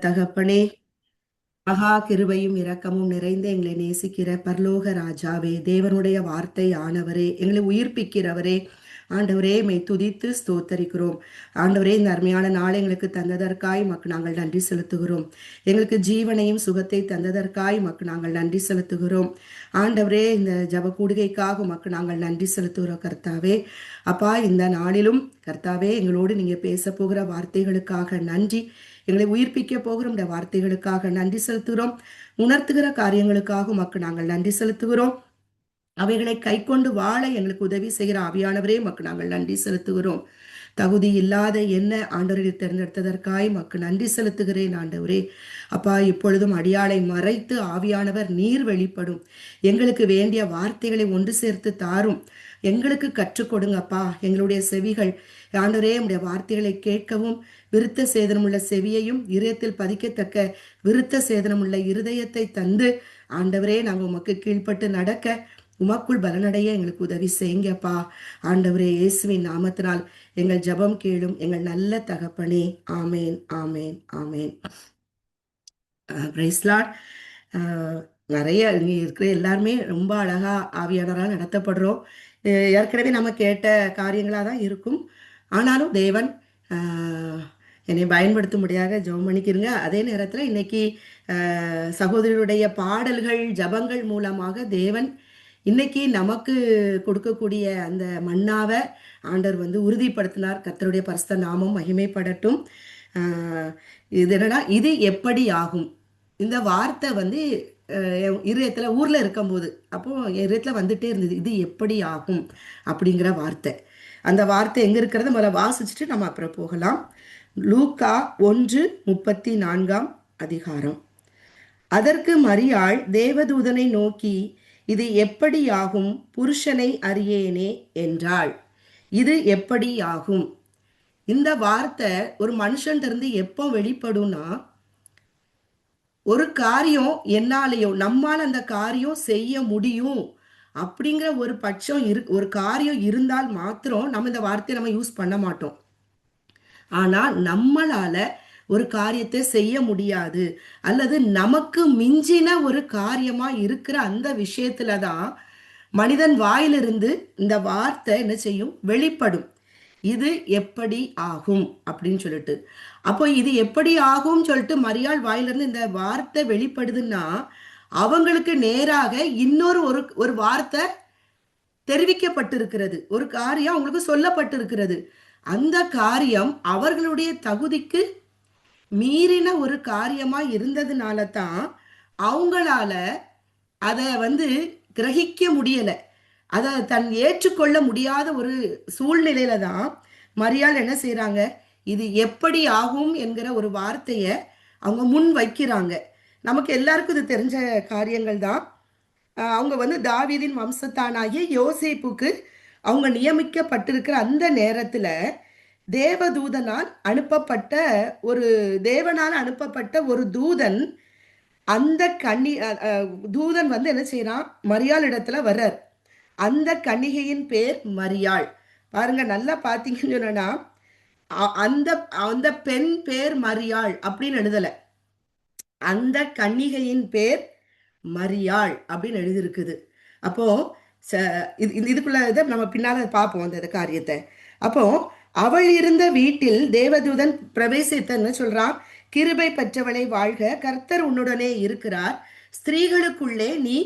தகப்பனே, மகா கிருபையும் இரக்கமும் நிறைந்த எங்களை நேசிக்கிற பரலோக ராஜாவே, தேவனுடைய வார்த்தை ஆனவரே, எங்களை உயிர்ப்பிக்கிறவரே, ஆண்டவரே மெய் துதித்து ஸ்தோத்தரிக்கிறோம். ஆண்டவரே, இந்த அருமையான நாள் எங்களுக்கு தந்ததற்காய் மக்கு நாங்கள் நன்றி செலுத்துகிறோம். எங்களுக்கு ஜீவனையும் சுகத்தை தந்ததற்காய் மக்கு நாங்கள் நன்றி செலுத்துகிறோம். ஆண்டவரே, இந்த ஜப கூடுகைக்காக மக்கு நாங்கள் நன்றி செலுத்துகிறோம் கர்த்தாவே. அப்பா, இந்த நாளிலும் கர்த்தாவே எங்களோடு நீங்க பேச போகிற வார்த்தைகளுக்காக நன்றி. எங்களை உயிர்ப்பிக்க போகிற இந்த வார்த்தைகளுக்காக நன்றி செலுத்துகிறோம். உணர்த்துகிற காரியங்களுக்காக உமக்கு நாங்கள் நன்றி செலுத்துகிறோம். அவைகளை கை கொண்டு வாழ எங்களுக்கு உதவி செய்கிற ஆவியானவரே உமக்கு நாங்கள் நன்றி செலுத்துகிறோம். தகுதி இல்லாத என்ன ஆண்டவரை தேர்ந்தெடுத்ததற்காய் மக்கு நன்றி செலுத்துகிறேன் ஆண்டவரே. அப்பா, இப்பொழுதும் அடியாளை மறைத்து ஆவியானவர் நீர் வெளிப்படும். எங்களுக்கு வேண்டிய வார்த்தைகளை ஒன்று சேர்த்து தாரும். எங்களுக்கு கற்றுக் கொடுங்கப்பா. எங்களுடைய செவிகள் ஆண்டவரே உடைய வார்த்தைகளை கேட்கவும், விருத்த சேதனமுள்ள செவியையும் இருதயத்தில் பதிக்கத்தக்க விருத்த சேதனமுள்ள இருதயத்தை தந்து ஆண்டவரே நாங்கள் உமக்கு கீழ்ப்பட்டு நடக்க, உமக்குள் பலனடைய எங்களுக்கு உதவி செய்யுங்கப்பா. ஆண்டவரே, இயேசுவின் நாமத்தினால் எங்கள் ஜெபம் கேளும் எங்கள் நல்ல தகப்பனே. Amen, amen, amen. Praise Lord. நிறைய இங்கே இருக்கிற எல்லாருமே ரொம்ப அழகா ஆவியானவரால் நடத்தப்படுறோம். ஏற்கனவே நம்ம கேட்ட காரியங்களாக தான் இருக்கும். ஆனாலும் தேவன் என்னை பயன்படுத்தும்படியாக ஜெபம் பண்ணிக்கிறங்க. அதே நேரத்தில் இன்னைக்கு சகோதரருடைய பாடல்கள் ஜபங்கள் மூலமாக தேவன் இன்னைக்கு நமக்கு கொடுக்கக்கூடிய அந்த மன்னாவை ஆண்டவர் வந்து உறுதிப்படுத்தினார். கர்த்தருடைய பரிசுத்த நாமம் மகிமைப்படட்டும். இது என்னன்னா, இது எப்படி ஆகும்? இந்த வார்த்தை வந்து இருதயத்துல ஊர்ல இருக்கும்போது அப்போ இருதயத்துல வந்துட்டே இருந்தது, இது எப்படி ஆகும் அப்படிங்கிற வார்த்தை. அந்த வார்த்தை எங்க இருக்கிறத முதல்ல வாசிச்சுட்டு நம்ம அப்புறம் போகலாம். லூக்கா 1:34 அதிகாரம். அதற்கு மரியாள் தேவதூதனை நோக்கி, இது எப்படி ஆகும்? புருஷனை அறியேனே என்றாள். இது எப்படி ஆகும்? இந்த வார்த்தை ஒரு மனுஷன் இருந்து எப்போ வெளிப்படும்னா, ஒரு காரியம் என்னாலேயோ நம்மால் அந்த காரியம் செய்ய முடியும் அப்படிங்கிற ஒரு பட்சம் ஒரு காரியம் இருந்தால் மாத்திரம் நம்ம இந்த வார்த்தையை நம்ம யூஸ் பண்ண மாட்டோம். ஆனா நம்மளால ஒரு காரியத்தை செய்ய முடியாது அல்லது நமக்கு மிஞ்சின ஒரு காரியமா இருக்கிற அந்த விஷயத்துலதான் மனிதன் வாயிலிருந்து இந்த வார்த்தை என்ன செய்யும்? வெளிப்படும். இது எப்படி ஆகும் அப்படின்னு சொல்லிட்டு. அப்போ இது எப்படி ஆகும் சொல்லிட்டு மரியாள் வாயிலிருந்து இந்த வார்த்தை வெளிப்படுதுன்னா, அவங்களுக்கு நேராக இன்னொரு ஒரு வார்த்தை தெரிவிக்கப்பட்டிருக்கிறது. ஒரு காரியம் அவங்களுக்கு சொல்லப்பட்டிருக்கிறது. அந்த காரியம் அவர்களுடைய தகுதிக்கு மீறின ஒரு காரியமா இருந்ததுனால தான் அவங்களால அதை வந்து கிரகிக்க முடியல. அதை தன் ஏற்றுக்கொள்ள முடியாத ஒரு சூழ்நிலையில தான் மரியாள் என்ன செய்யறாங்க? இது எப்படி ஆகும் என்கிற ஒரு வார்த்தையை அவங்க முன் வைக்கிறாங்க. நமக்கு எல்லாருக்கும் இது தெரிஞ்ச காரியங்கள் தான். அவங்க வந்து தாவீதின் வம்சத்தானாகிய யோசேப்புக்கு அவங்க நியமிக்கப்பட்டிருக்கிற அந்த நேரத்துல தேவதூதனால் அனுப்பப்பட்ட ஒரு தேவனால் அனுப்பப்பட்ட ஒரு தூதன், அந்த தூதன் வந்து என்ன செய்யறான்? மரியாள் இடத்துல வர்றார். அந்த கன்னிகையின் பேர் மரியாள். பாருங்க, நல்லா பார்த்தீங்கன்னு சொன்னா அந்த அந்த பெண் பேர் மரியாள் அப்படின்னு எழுதல, அந்த கன்னிகையின் பேர் மரியாள் அப்படின்னு எழுதியிருக்குது. அப்போ இதுக்குள்ள இதை நம்ம பின்னால பார்ப்போம் அந்த காரியத்தை. அப்போ அவள் இருந்த வீட்டில் தேவதூதன் பிரவேசித்தன்னு சொல்றான். கிருபை பெற்றவளை வாழ்க, கர்த்தர் உன்னுடனே இருக்கிறார், ஸ்திரீகளுக்குள்ளே நீ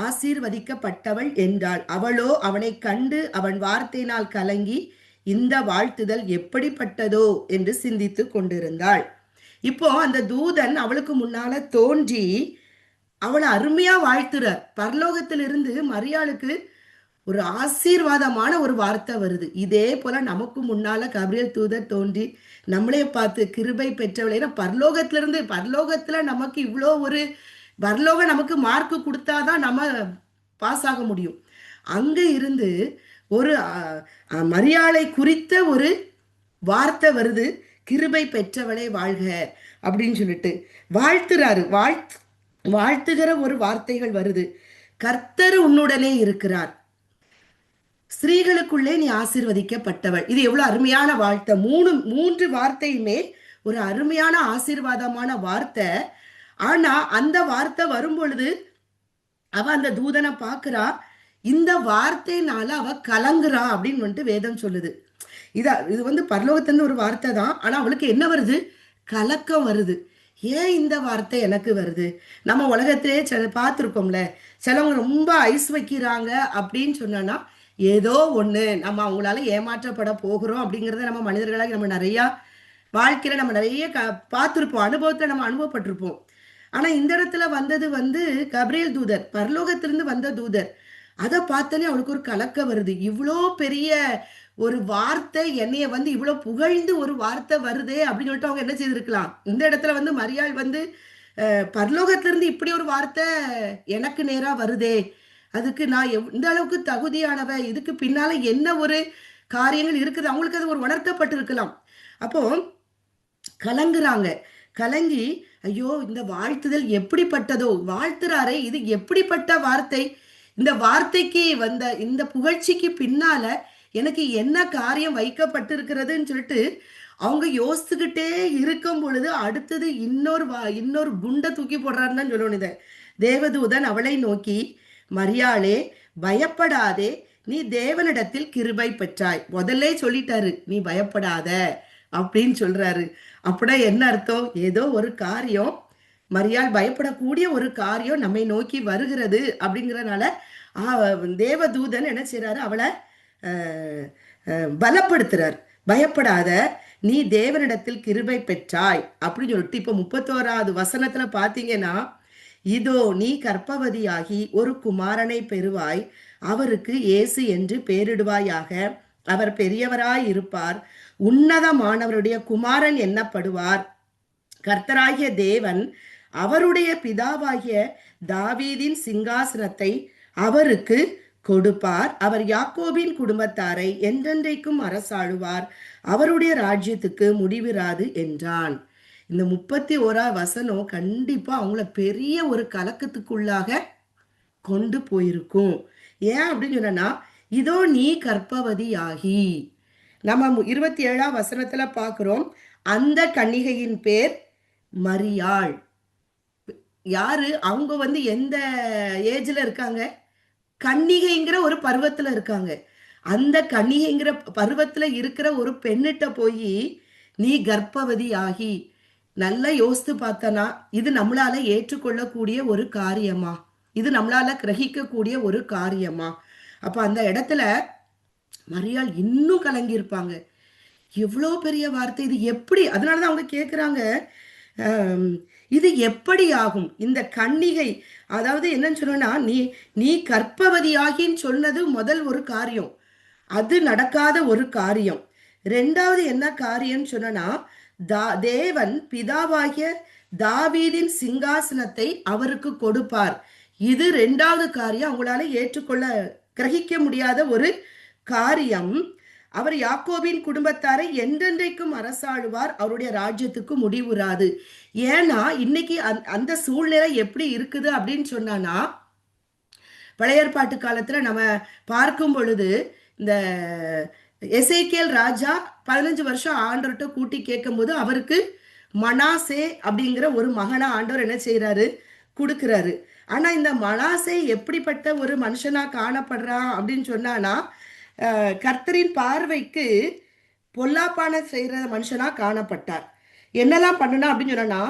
ஆசீர்வதிக்கப்பட்டவள் என்றாள். அவளோ அவனை கண்டு அவன் வார்த்தையினால் கலங்கி இந்த வாழ்த்துதல் எப்படிப்பட்டதோ என்று சிந்தித்து கொண்டிருந்தாள். இப்போ அந்த தூதன் அவளுக்கு முன்னால தோன்றி அவளை அருமையா வாழ்த்துறார். பரலோகத்திலிருந்து மரியாளுக்கு ஒரு ஆசீர்வாதமான ஒரு வார்த்தை வருது. இதே போல நமக்கு முன்னால கபிரியல் தூதர் தோன்றி நம்மளே பார்த்து கிருபை பெற்றவளை, பரலோகத்துல நமக்கு இவ்வளோ ஒரு பரலோகம் நமக்கு மார்க் கொடுத்தாதான் நம்ம பாஸ் ஆக முடியும். அங்க இருந்து ஒரு மரியாளை குறித்த ஒரு வார்த்தை வருது, கிருபை பெற்றவளை வாழ்க அப்படின்னு சொல்லிட்டு வாழ்த்துறாரு. வாழ்த்துகிற ஒரு வார்த்தைகள் வருது. கர்த்தர் உன்னுடனே இருக்கிறார், ஸ்திரீகளுக்குள்ளே நீ ஆசீர்வதிக்கப்பட்டவள். இது எவ்வளவு அருமையான வாழ்த்தை. மூன்று வார்த்தையுமே ஒரு அருமையான ஆசீர்வாதமான வார்த்தை. ஆனா அந்த வார்த்தை வரும் பொழுது அவ அந்த தூதனை பாக்குறா, இந்த வார்த்தையினால அவ கலங்குறா அப்படின்னு வந்துட்டு வேதம் சொல்லுது. இது வந்து பரலோகத்திலிருந்து ஒரு வார்த்தை தான். ஆனா அவளுக்கு என்ன வருது? கலக்கம் வருது. ஏன் இந்த வார்த்தை எனக்கு வருது? நம்ம உலகத்திலே பார்த்துருக்கோம்ல, சிலவங்க ரொம்ப ஐஸ் வைக்கிறாங்க அப்படின்னு சொன்னா, ஏதோ ஒண்ணு நம்ம அவங்களால ஏமாற்றப்பட போகிறோம் அப்படிங்கிறத நம்ம மனிதர்களாக நம்ம நிறையா வாழ்க்கையில நம்ம நிறைய பார்த்துருப்போம், அனுபவத்துல நம்ம அனுபவப்பட்டிருப்போம். ஆனா இந்த இடத்துல வந்தது வந்து கபிரியேல் தூதர், பரலோகத்திலிருந்து வந்த தூதர். அதை பார்த்தோன்னே அவளுக்கு ஒரு கலக்கம் வருது. இவ்வளோ பெரிய ஒரு வார்த்தை என்னைய வந்து இவ்வளவு புகழ்ந்து ஒரு வார்த்தை வருதே அப்படின்னு சொல்லிட்டு அவங்க என்ன செய்திருக்கலாம். இந்த இடத்துல வந்து மரியாள் வந்து பரலோகத்திலிருந்து இப்படி ஒரு வார்த்தை எனக்கு நேரா வருதே, அதுக்கு நான் எந்த அளவுக்கு தகுதியானவ, இதுக்கு பின்னால என்ன ஒரு காரியங்கள் இருக்குது, அவங்களுக்கு அது ஒரு உணர்த்தப்பட்டிருக்கலாம். அப்போ கலங்குறாங்க. கலங்கி, ஐயோ இந்த வாழ்த்துதல் எப்படிப்பட்டதோ, வாழ்த்துறாரே இது எப்படிப்பட்ட வார்த்தை, இந்த வார்த்தைக்கு வந்த இந்த புகழ்ச்சிக்கு பின்னால எனக்கு என்ன காரியம் வைக்கப்பட்டிருக்கிறதுன்னு சொல்லிட்டு அவங்க யோசிச்சுக்கிட்டே இருக்கும் பொழுது அடுத்தது இன்னொரு குண்டை தூக்கி போடுறாருன்னு தான் சொல்லணும். இதை தேவதூதன் அவளை நோக்கி, மரியாளே பயப்படாதே, நீ தேவனிடத்தில் கிருபை பெற்றாய். முதல்ல சொல்லிட்டாரு, நீ பயப்படாத அப்படின்னு சொல்றாரு. அப்படின்னா என்ன அர்த்தம்? ஏதோ ஒரு காரியம், மரியாள் பயப்படக்கூடிய ஒரு காரியம் நம்மை நோக்கி வருகிறது அப்படிங்கிறதுனால தேவதூதன் என்ன செய்யறாரு? அவளை பலப்படுத்துறார். பயப்படாத, நீ தேவனிடத்தில் கிருபை பெற்றாய் அப்படின்னு சொல்லிட்டு இப்ப 31வது வசனத்துல பாத்தீங்கன்னா, இதோ நீ கர்ப்பவதியாகி ஒரு குமாரனை பெறுவாய், அவருக்கு இயேசு என்று பெயரிடுவாயாக. அவர் பெரியவராய் இருப்பார், உன்னதமானவருடைய குமாரன் என்னப்படுவார். கர்த்தராகிய தேவன் அவருடைய பிதாவாகிய தாவீதின் சிங்காசனத்தை அவருக்கு கொடுப்பார். அவர் யாக்கோபின் குடும்பத்தாரை என்றென்றைக்கும் அரசாளுவார், அவருடைய ராஜ்யத்துக்கு முடிவிராது என்றான். இந்த 31வது வசனம் கண்டிப்பா அவங்கள பெரிய ஒரு கலக்கத்துக்குள்ளாக கொண்டு போயிருக்கும். ஏன் அப்படின்னு சொன்னா, இதோ நீ கர்ப்பவதியாகி, நம்ம 27வது வசனத்துல பாக்குறோம், அந்த கன்னிகையின் பேர் மரியாள். யாரு அவங்க? வந்து எந்த ஏஜ்ல இருக்காங்க? கன்னிகைங்கிற ஒரு பருவத்துல இருக்காங்க. அந்த கன்னிகைங்கிற பருவத்துல இருக்கிற ஒரு பெண்ணிட்ட போய் நீ கர்ப்பவதி ஆகி, நல்லா யோசித்து பார்த்தனா இது நம்மளால ஏற்றுக்கொள்ளக்கூடிய ஒரு காரியமா? இது நம்மளால கிரகிக்கக்கூடிய ஒரு காரியமா? அப்ப அந்த இடத்துல மரியாள் இன்னும் கலங்கியிருப்பாங்க. எவ்வளோ பெரிய வார்த்தை இது, எப்படி? அதனாலதான் அவங்க கேட்குறாங்க, இது எப்படி ஆகும்? இந்த கன்னிகை, அதாவது என்னன்னு சொன்னா, நீ கர்ப்பவதியாகின்னு சொன்னது முதல் ஒரு காரியம், அது நடக்காத ஒரு காரியம். ரெண்டாவது என்ன காரியம் சொன்னா, தேவன் பிதாவாகிய தாவீதின் சிங்காசனத்தை அவருக்கு கொடுப்பார். இது ரெண்டாவது காரியம், அவங்களால ஏற்றுக்கொள்ள கிரகிக்க முடியாத ஒரு காரியம். அவர் யாக்கோபின் குடும்பத்தாரை என்றென்றைக்கும் அரசாளுவார், அவருடைய ராஜ்யத்துக்கு முடிவுறாது. ஏன்னா இன்னைக்கு அந்த சூழ்நிலை எப்படி இருக்குது அப்படின்னு சொன்னானா, பழைய ஏற்பாட்டு காலத்துல நம்ம பார்க்கும் பொழுது இந்த எசேக்கியேல் ராஜா 15 வருஷம் ஆண்டவர்கிட்ட கூட்டி கேட்கும் போது அவருக்கு மனாசே அப்படிங்கிற ஒரு மகனா ஆண்டவர் என்ன செய்யறாரு? கொடுக்கிறாரு. ஆனா இந்த மனாசே எப்படிப்பட்ட ஒரு மனுஷனா காணப்படுறான் அப்படின்னு சொன்னானா, கர்த்தரின் பார்வைக்கு பொல்லாப்பான செய்யற மனுஷனா காணப்பட்டார். என்னெல்லாம் பண்ணுனா அப்படின்னு சொன்னா,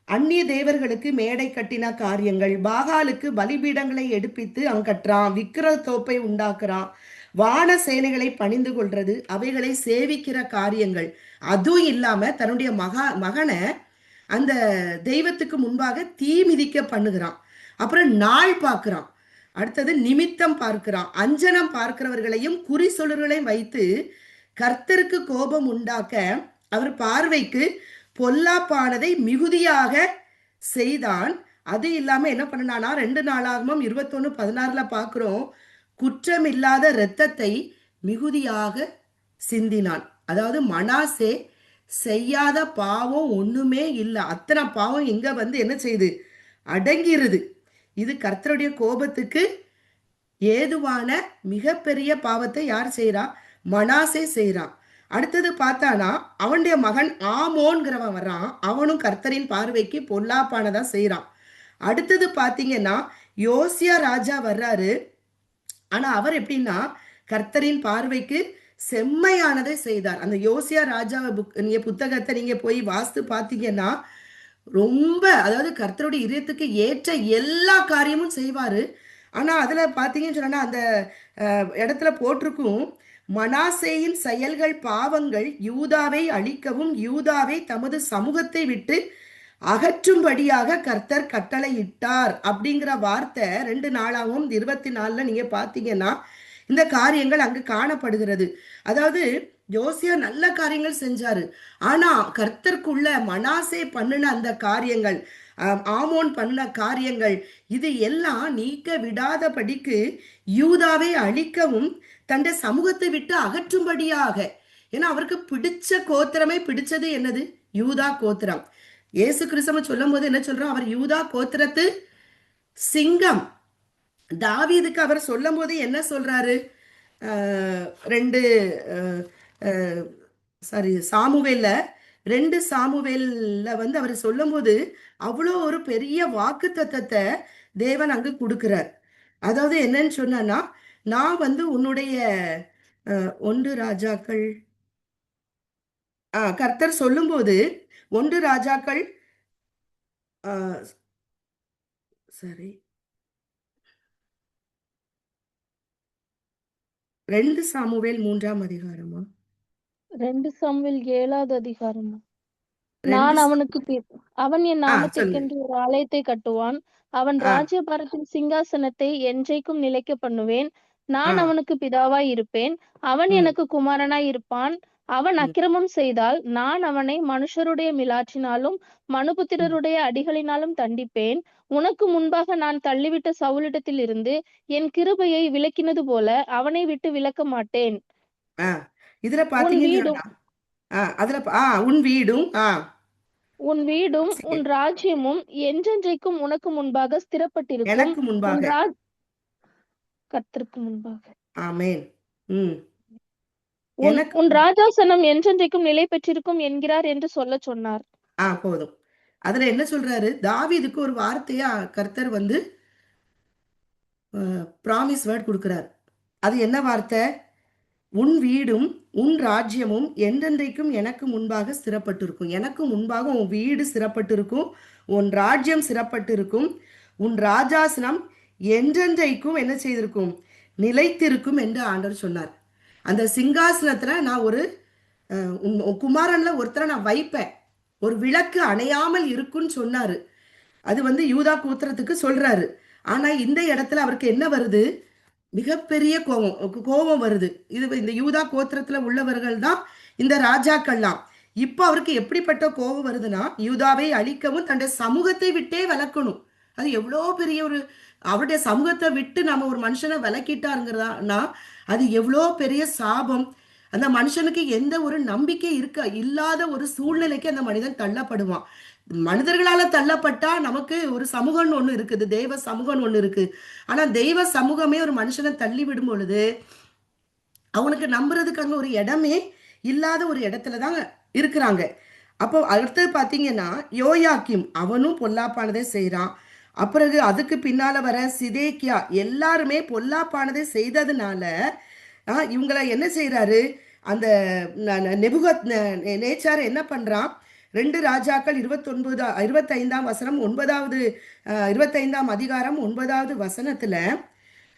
அந்நிய தேவர்களுக்கு மேடை கட்டின காரியங்கள், பாகாலுக்கு பலிபீடங்களை எடுப்பித்து அவன் கட்டுறான், விக்கிர தோப்பை உண்டாக்குறான், வான சேனைகளை பணிந்து கொள்றது, அவைகளை சேவிக்கிற காரியங்கள். அதுவும் இல்லாம தன்னுடைய மகனை அந்த தெய்வத்துக்கு முன்பாக தீ மிதிக்க பண்ணுகிறான். அப்புறம் நாள் பார்க்கிறான், அடுத்தது நிமித்தம் பார்க்கிறான், அஞ்சனம் பார்க்கிறவர்களையும் குறி சொல்லுகளையும் வைத்து கர்த்தருக்கு கோபம் உண்டாக்க அவர் பார்வைக்கு பொல்லாப்பானதை மிகுதியாக செய்தான். அது இல்லாம என்ன பண்ணானா, 2 நாளாகமும் 21:16 பார்க்கிறோம், குற்றமில்லாத இரத்தத்தை மிகுதியாக சிந்தினான். அதாவது மனாசே செய்யாத பாவம் ஒண்ணுமே இல்லை, அத்தனை பாவம் இங்க வந்து என்ன செய்யுது? அடங்கிருது. இது கர்த்தருடைய கோபத்துக்கு ஏதுவான மிகப்பெரிய பாவத்தை யார் செய்யறா? மனாசே செய்யறான். அடுத்தது பார்த்தானா அவனுடைய மகன் ஆமோன்கிறவன் வர்றான். அவனும் கர்த்தரின் பார்வைக்கு பொல்லாப்பானதா செய்றான். அடுத்தது பார்த்தீங்கன்னா யோசியா ராஜா வர்றாரு. ஆனா அவர் எப்படின்னா கர்த்தரின் பார்வைக்கு செம்மையானதை செய்தார். அந்த யோசியா ராஜாவை நீங்க புத்தகத்தை நீங்க போய் வாஸ்து பார்த்தீங்கன்னா ரொம்ப, அதாவது கர்த்தருடைய இதயத்துக்கு ஏற்ற எல்லா காரியமும் செய்வாரு. ஆனா அதுல பாத்தீங்கன்னு சொன்னா அந்த இடத்துல போட்டிருக்கும், மனாசேயின் செயல்கள் பாவங்கள் யூதாவை அழிக்கவும் யூதாவை தமது சமூகத்தை விட்டு அகற்றும்படியாக கர்த்தர் கட்டளையிட்டார் அப்படிங்கிற வார்த்தை 2 நாளாகவும் 24 நீங்க பாத்தீங்கன்னா இந்த காரியங்கள் அங்கு காணப்படுகிறது. அதாவது யோசியா நல்ல காரியங்கள் செஞ்சாரு. ஆனா கர்த்தருக்குள்ள மனாசே பண்ணின அந்த காரியங்கள், ஆமோன் பண்ண காரியங்கள், இது எல்லாம் நீக்க விடாதபடிக்கு யூதாவை அழிக்கவும் தன்னுடைய சமூகத்தை விட்டு அகற்றும்படியாக. ஏன்னா அவருக்கு பிடிச்ச கோத்திரமே பிடிச்சது என்னது? யூதா கோத்திரம். இயேசு கிறிஸ்தவ சொல்லும் போது என்ன சொல்றோம்? அவர் யூதா கோத்திரத்து சிங்கம். தாவீதுக்கு அவர் சொல்லும் போது என்ன சொல்றாரு? ரெண்டு சாரி சாமுவேல்ல 2 சாமுவேல்ல வந்து அவர் சொல்லும்போது அவ்வளோ ஒரு பெரிய வாக்கு தத்தத்தை தேவன் அங்கு கொடுக்கிறார். அதாவது என்னன்னு சொன்னா, நான் வந்து உன்னுடைய 1 ராஜாக்கள் கர்த்தர் சொல்லும்போது 1 ராஜாக்கள் சரி 2 சாமுவேல் 3 அதிகாரமா? 2 சாமுவேல் 7 அதிகாரம். ரெண்டு நான் அவனுக்கு அவன் என் சொல்லுங்க. நாமத்திற்கென்று ஒரு ஆலயத்தை கட்டுவான். அவன் ஆ ராஜ்யபாரத்தின் சிங்காசனத்தை என்றைக்கும் நிலைக்க பண்ணுவேன். ஆ நான் அவனுக்கு பிதாவாய் இருப்பேன். அவன் ம் எனக்கு குமாரனாய் இருப்பான். அவன் ம் அக்கிரமம் செய்தால் நான் அவனை மனுஷருடைய மிலாற்றினாலும் ம். மனுபுத்திரருடைய அடிகளினாலும் தண்டிப்பேன். உனக்கு முன்பாக நான் தள்ளிவிட்ட சவுலிடத்தில் இருந்து என் கிருபையை விலக்கினது போல அவனை விட்டு விலக்க மாட்டேன். ஆ இதுல உன் பாத்தீங்கன்னு வீடும் சொன்னா அதுல உன் வீடும் உன் வீடும் சரி, உன் ராஜ்யமும் என்றென்றைக்கும் உனக்கு முன்பாக ஸ்திரப்பட்டிருக்கும். எனக்கு உன் முன்பாக. கர்த்தருக்கு முன்பாக ஆமேன். ம் உன் எனக்கு உன் ராஜாசனம் என்றென்றைக்கும் நிலை பெற்றிருக்கும் என்கிறார் என்று சொல்லச் சொன்னார். போதும். அதுல என்ன சொல்றாரு? தாவீதுக்கு ஒரு வார்த்தையா கர்த்தர் வந்து ப்ராமிஸ் வேர்ட் கொடுக்கிறார். அது என்ன வார்த்தை? உன் வீடும் உன் ராஜ்யமும் என்றென்றைக்கும் எனக்கு முன்பாக ஸ்திரப்பட்டிருக்கும். எனக்கு முன்பாக உன் வீடு ஸ்திரப்பட்டிருக்கும், உன் ராஜ்யம் ஸ்திரப்பட்டிருக்கும், உன் ராஜாசனம் என்றென்றைக்கும் என்ன செய்திருக்கும்? நிலைத்திருக்கும் என்று ஆண்டவர் சொன்னார். அந்த சிங்காசனத்துல நான் ஒரு உன் குமாரன்ல ஒருத்தரை நான் வைப்பேன், ஒரு விளக்கு அணையாமல் இருக்குன்னு சொன்னாரு. அது வந்து யூதா கோத்திரத்துக்கு சொல்றாரு. ஆனா இந்த இடத்துல அவருக்கு என்ன வருது? மிகப்பெரிய கோபம் வருது. இது இந்த யூதா கோத்திரத்துல உள்ளவர்கள் தான் இந்த ராஜாக்கள்லாம். இப்போ அவருக்கு எப்படிப்பட்ட கோபம் வருதுன்னா, யூதாவை அழிக்கவும் தன்னுடைய சமூகத்தை விட்டே விலக்கணும். அது எவ்வளோ பெரிய ஒரு, அவருடைய சமூகத்தை விட்டு நம்ம ஒரு மனுஷனை விலக்கிட்டாருங்கிறதானா அது எவ்வளோ பெரிய சாபம். அந்த மனுஷனுக்கு எந்த ஒரு நம்பிக்கை இல்லாத ஒரு சூழ்நிலைக்கு அந்த மனிதன் தள்ளப்படுவான். மனிதர்களால தள்ளப்பட்டா நமக்கு ஒரு சமூகம்னு ஒண்ணு இருக்குது, தெய்வ சமூகம்னு ஒண்ணு இருக்கு. ஆனா தெய்வ சமூகமே ஒரு மனுஷனை தள்ளி விடும் பொழுது அவனுக்கு நம்புறதுக்கு அங்க ஒரு இடமே இல்லாத ஒரு இடத்துல தான் இருக்கிறாங்க. அப்போ அடுத்தது பாத்தீங்கன்னா யோயாக்கிம், அவனும் பொல்லாப்பானதை செய்யறான். அப்புறம் அதுக்கு பின்னால வர சிதேக்கியா, எல்லாருமே பொல்லாப்பானதை செய்ததுனால இவங்களை என்ன செய்யறாரு? அந்த நெபுகத் நேச்சார் என்ன பண்றான்? 2 ராஜாக்கள் 25 வசனம் 25 அதிகாரம் 9 வசனத்துல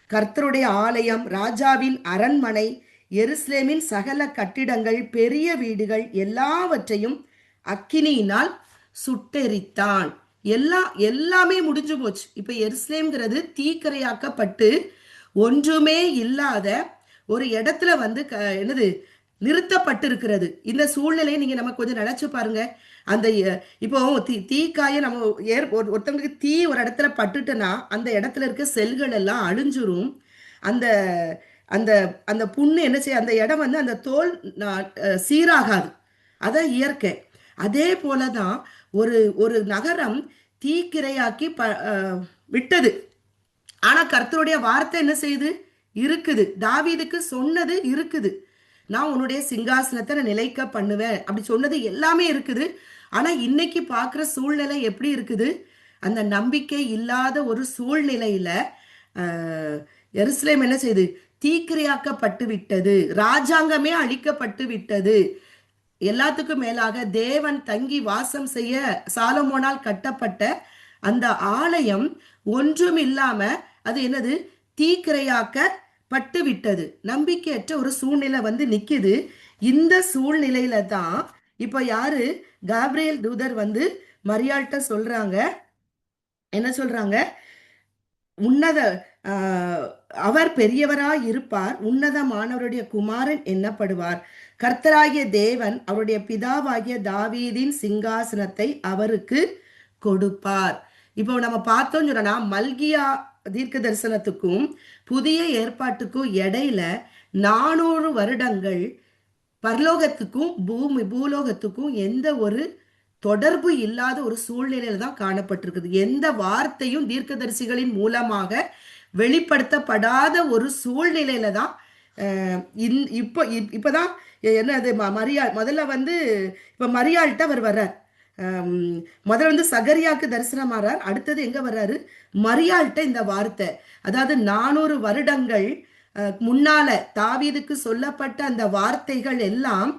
கர்த்தருடைய ஆலயம், ராஜாவின் அரண்மனை, எருசலேமின் சகல கட்டிடங்கள், பெரிய வீடுகள் எல்லாவற்றையும் அக்கினியினால் சுட்டெரித்தான். எல்லாமே முடிஞ்சு போச்சு. இப்ப எருசலேம்ங்கிறது தீக்கரையாக்கப்பட்டு ஒன்றுமே இல்லாத ஒரு இடத்துல வந்து என்னது நிறுத்தப்பட்டிருக்கிறது. இந்த சூழ்நிலையை நீங்க நம்ம கொஞ்சம் நினைச்சு பாருங்க. அந்த இப்போ தீக்காய நம்ம ஒருத்தவங்களுக்கு தீ ஒரு இடத்துல பட்டுட்டுனா அந்த இடத்துல இருக்க செல்கள் எல்லாம் அழிஞ்சிரும். அந்த அந்த அந்த புண்ணு என்ன செய்ய, அந்த இடம் வந்து அந்த தோல் சீராகாது. அதான் இயற்கை. அதே போலதான் ஒரு ஒரு நகரம் தீக்கிரையாக்கி விட்டது. ஆனா கர்த்தருடைய வார்த்தை என்ன செய்யுது? இருக்குது. தாவீதுக்கு சொன்னது இருக்குது. நான் உன்னுடைய சிங்காசனத்தை நான் நிலைக்க பண்ணுவேன் அப்படி சொன்னது எல்லாமே இருக்குது. ஆனா இன்னைக்கு பார்க்குற சூழ்நிலை எப்படி இருக்குது? அந்த நம்பிக்கை இல்லாத ஒரு சூழ்நிலையில எருசலேம் என்ன செய்யுது? தீக்கிரையாக்கப்பட்டு விட்டது. ராஜாங்கமே அழிக்கப்பட்டு விட்டது. எல்லாத்துக்கும் மேலாக தேவன் தங்கி வாசம் செய்ய சாலமோனால் கட்டப்பட்ட அந்த ஆலயம் ஒன்றும் இல்லாம அது என்னது? தீக்கிரையாக்கப்பட்டு விட்டது. நம்பிக்கையற்ற ஒரு சூழ்நிலை வந்து நிக்குது. இந்த சூழ்நிலையில தான் இப்ப யாரு? காப்ரியேல் தூதர் வந்து மரியாள்கிட்ட சொல்றாங்க. என்ன சொல்றாங்க? உன்னத அவர் பெரியவராய் இருப்பார், உன்னதமானவருடைய குமாரன் என்னப்படுவார், கர்த்தராகிய தேவன் அவருடைய பிதாவாகிய தாவீதின் சிங்காசனத்தை அவருக்கு கொடுப்பார். இப்போ நம்ம பார்த்தோம் சொன்னா மல்கியா தீர்க்க தரிசனத்துக்கும் புதிய ஏற்பாட்டுக்கும் இடையில 400 வருடங்கள் பரலோகத்துக்கும் பூலோகத்துக்கும் எந்த ஒரு தொடர்பு இல்லாத ஒரு சூழ்நிலையில தான் காணப்பட்டிருக்குது. எந்த வார்த்தையும் தீர்க்கதரிசிகளின் மூலமாக வெளிப்படுத்தப்படாத ஒரு சூழ்நிலையில தான் இப்பதான் என்னது மரியாள் முதல்ல வந்து இப்ப மரியாள்கிட்ட அவர் வர்றார். முதல்ல வந்து சகரியாக்கு தரிசனமாறார். அடுத்தது எங்க வர்றாரு? மரியாள்கிட்ட இந்த வார்த்தை, அதாவது 400 வருடங்கள் முன்னால தாவீதுக்கு சொல்லப்பட்ட அந்த வார்த்தைகள் எல்லாம்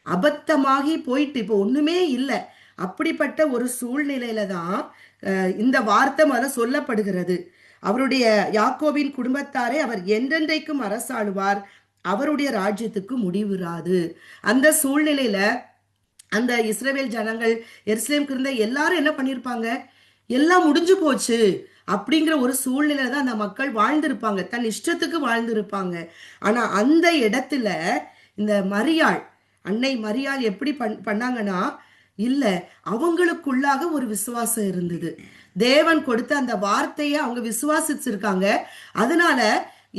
அபத்தமாகி போயிட்டு இப்போ ஒண்ணுமே இல்லை. அப்படிப்பட்ட ஒரு சூழ்நிலையில தான் இந்த வார்த்தை முதல்ல சொல்லப்படுகிறது. அவருடைய யாக்கோபின் குடும்பத்தாரை அவர் என்றென்றைக்கும் அரசாளுவார், அவருடைய ராஜ்யத்துக்கு முடிவுறாது. அந்த சூழ்நிலையில அந்த இஸ்ரவேல் ஜனங்கள் எருசலேமுக்கு இருந்த எல்லாரும் என்ன பண்ணிருப்பாங்க? எல்லாம் முடிஞ்சு போச்சு அப்படிங்கிற ஒரு சூழ்நிலையில தான் அந்த மக்கள் வாழ்ந்திருப்பாங்க, தன் இஷ்டத்துக்கு வாழ்ந்திருப்பாங்க. ஆனா அந்த இடத்துல இந்த மரியாள், அன்னை மரியாள் எப்படி பண்ணாங்கன்னா, இல்ல, அவங்களுக்குள்ளாக ஒரு விசுவாசம் இருந்தது. தேவன் கொடுத்த அந்த வார்த்தையை அவங்க விசுவாசிச்சிருக்காங்க. அதனால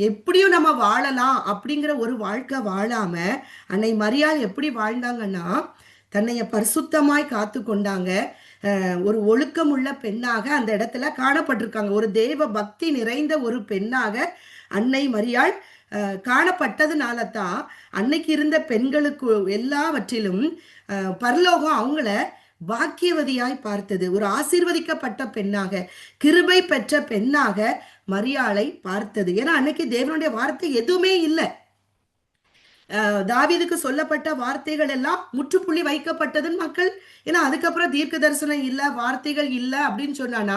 எப்படியும் நம்ம வாழலாம் அப்படிங்கிற ஒரு வாழ்க்கை வாழாம அன்னை மரியாள் எப்படி வாழ்ந்தாங்கன்னா, தன்னைய பரிசுத்தமாய் காத்து கொண்டாங்க. ஒரு ஒழுக்கமுள்ள பெண்ணாக அந்த இடத்துல காணப்பட்டிருக்காங்க. ஒரு தேவ பக்தி நிறைந்த ஒரு பெண்ணாக அன்னை மரியாள் காணப்பட்டதுனால தான் அன்னைக்கு இருந்த பெண்களுக்கு எல்லாவற்றிலும் பரலோகம் அவங்கள பாக்கியவதியாய் பார்த்தது. ஒரு ஆசீர்வதிக்கப்பட்ட பெண்ணாக, கிருபை பெற்ற பெண்ணாக மரியாளை பார்த்தது. ஏன்னா அன்னைக்கு தேவனுடைய வார்த்தை எதுவுமே இல்லை. தாவீதுக்கு சொல்லப்பட்ட வார்த்தைகள் எல்லாம் முற்றுப்புள்ளி வைக்கப்பட்டதுன்னு மக்கள், ஏன்னா அதுக்கப்புறம் தீர்க்க தரிசனம் இல்லை, வார்த்தைகள் இல்லை அப்படின்னு சொன்னானா,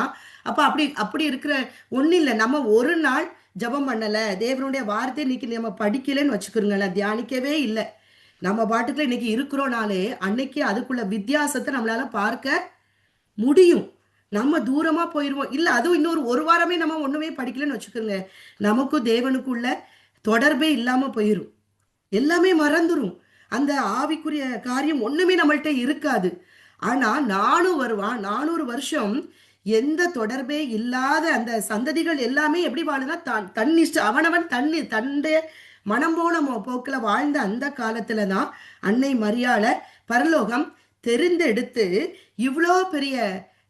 அப்ப அப்படி இருக்கிற ஒன்றும் இல்லை. நம்ம ஒரு நாள் ஜபம் பண்ணல, தேவனுடைய வார்த்தை இன்னைக்கு நம்ம படிக்கலன்னு வச்சுக்கிறோங்களேன், தியானிக்கவே இல்லை, நம்ம பாட்டுக்குள்ள இன்னைக்கு இருக்கிறோனாலே அன்னைக்கு அதுக்குள்ள வித்தியாசத்தை நம்மளால பார்க்க முடியும். நம்ம தூரமா போயிடுவோம். இல்லை, அதுவும் இன்னொரு ஒரு வாரமே நம்ம ஒண்ணுமே படிக்கலன்னு வச்சுக்கோங்க, நமக்கும் தேவனுக்குள்ள தொடர்பே இல்லாம போயிடும், எல்லாமே மறந்துடும், அந்த ஆவிக்குரிய காரியம் ஒண்ணுமே நம்மள்கிட்ட இருக்காது. ஆனா 400 வருஷம் எந்த தொடர்பே இல்லாத அந்த சந்ததிகள் எல்லாமே எப்படி வாழுனா, தன் இஷ்டம், அவனவன் தன்னுடைய மனம் போல போக்கில் வாழ்ந்த அந்த காலத்துல தான் அன்னை மரியாளை பரலோகம் தெரிந்தெடுத்து இவ்வளோ பெரிய,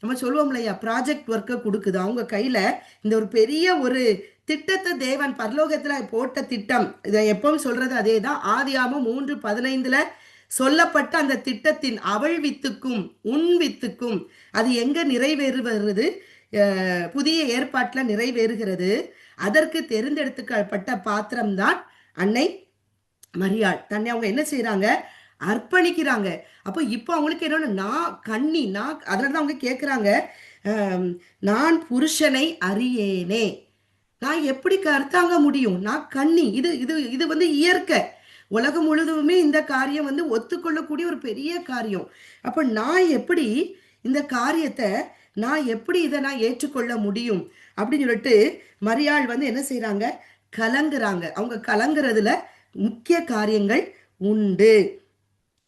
நம்ம சொல்லுவோம் இல்லையா, ப்ராஜெக்ட் ஒர்க்கை கொடுக்குது அவங்க கையில. இந்த ஒரு பெரிய ஒரு திட்டத்தை தேவன் பரலோகத்துல போட்ட திட்டம். இதை எப்பவும் சொல்றது அதே தான். ஆதியாகமம் 3:15 சொல்லப்பட்ட அந்த திட்டத்தின் அவள் வித்துக்கும் உன் வித்துக்கும் அது எங்க நிறைவேறுவது? புதிய ஏற்பாட்டில் நிறைவேறுகிறது. அதற்கு தெரிந்தெடுத்துக்கப்பட்ட பாத்திரம்தான் அன்னை மரியாள். தன்னை அவங்க என்ன செய்யறாங்க? அர்ப்பணிக்கிறாங்க. அப்போ இப்போ அவங்களுக்கு என்னன்னா, நான் அதனாலதான் அவங்க கேட்குறாங்க, நான் புருஷனை அறியேனே, நான் எப்படி கர்த்தாங்க முடியும்? நான் கண்ணி. இது இது இது வந்து இயற்கை. உலகம் முழுதுமே இந்த காரியம் வந்து ஒத்துக்கொள்ளக்கூடிய ஒரு பெரிய காரியம். அப்ப நான் எப்படி இந்த காரியத்தை இதை நான் ஏற்றுக்கொள்ள முடியும் அப்படின்னு சொல்லிட்டு மரியாள் வந்து என்ன செய்யறாங்க? கலங்குறாங்க. அவங்க கலங்குறதுல முக்கிய காரியங்கள் உண்டு.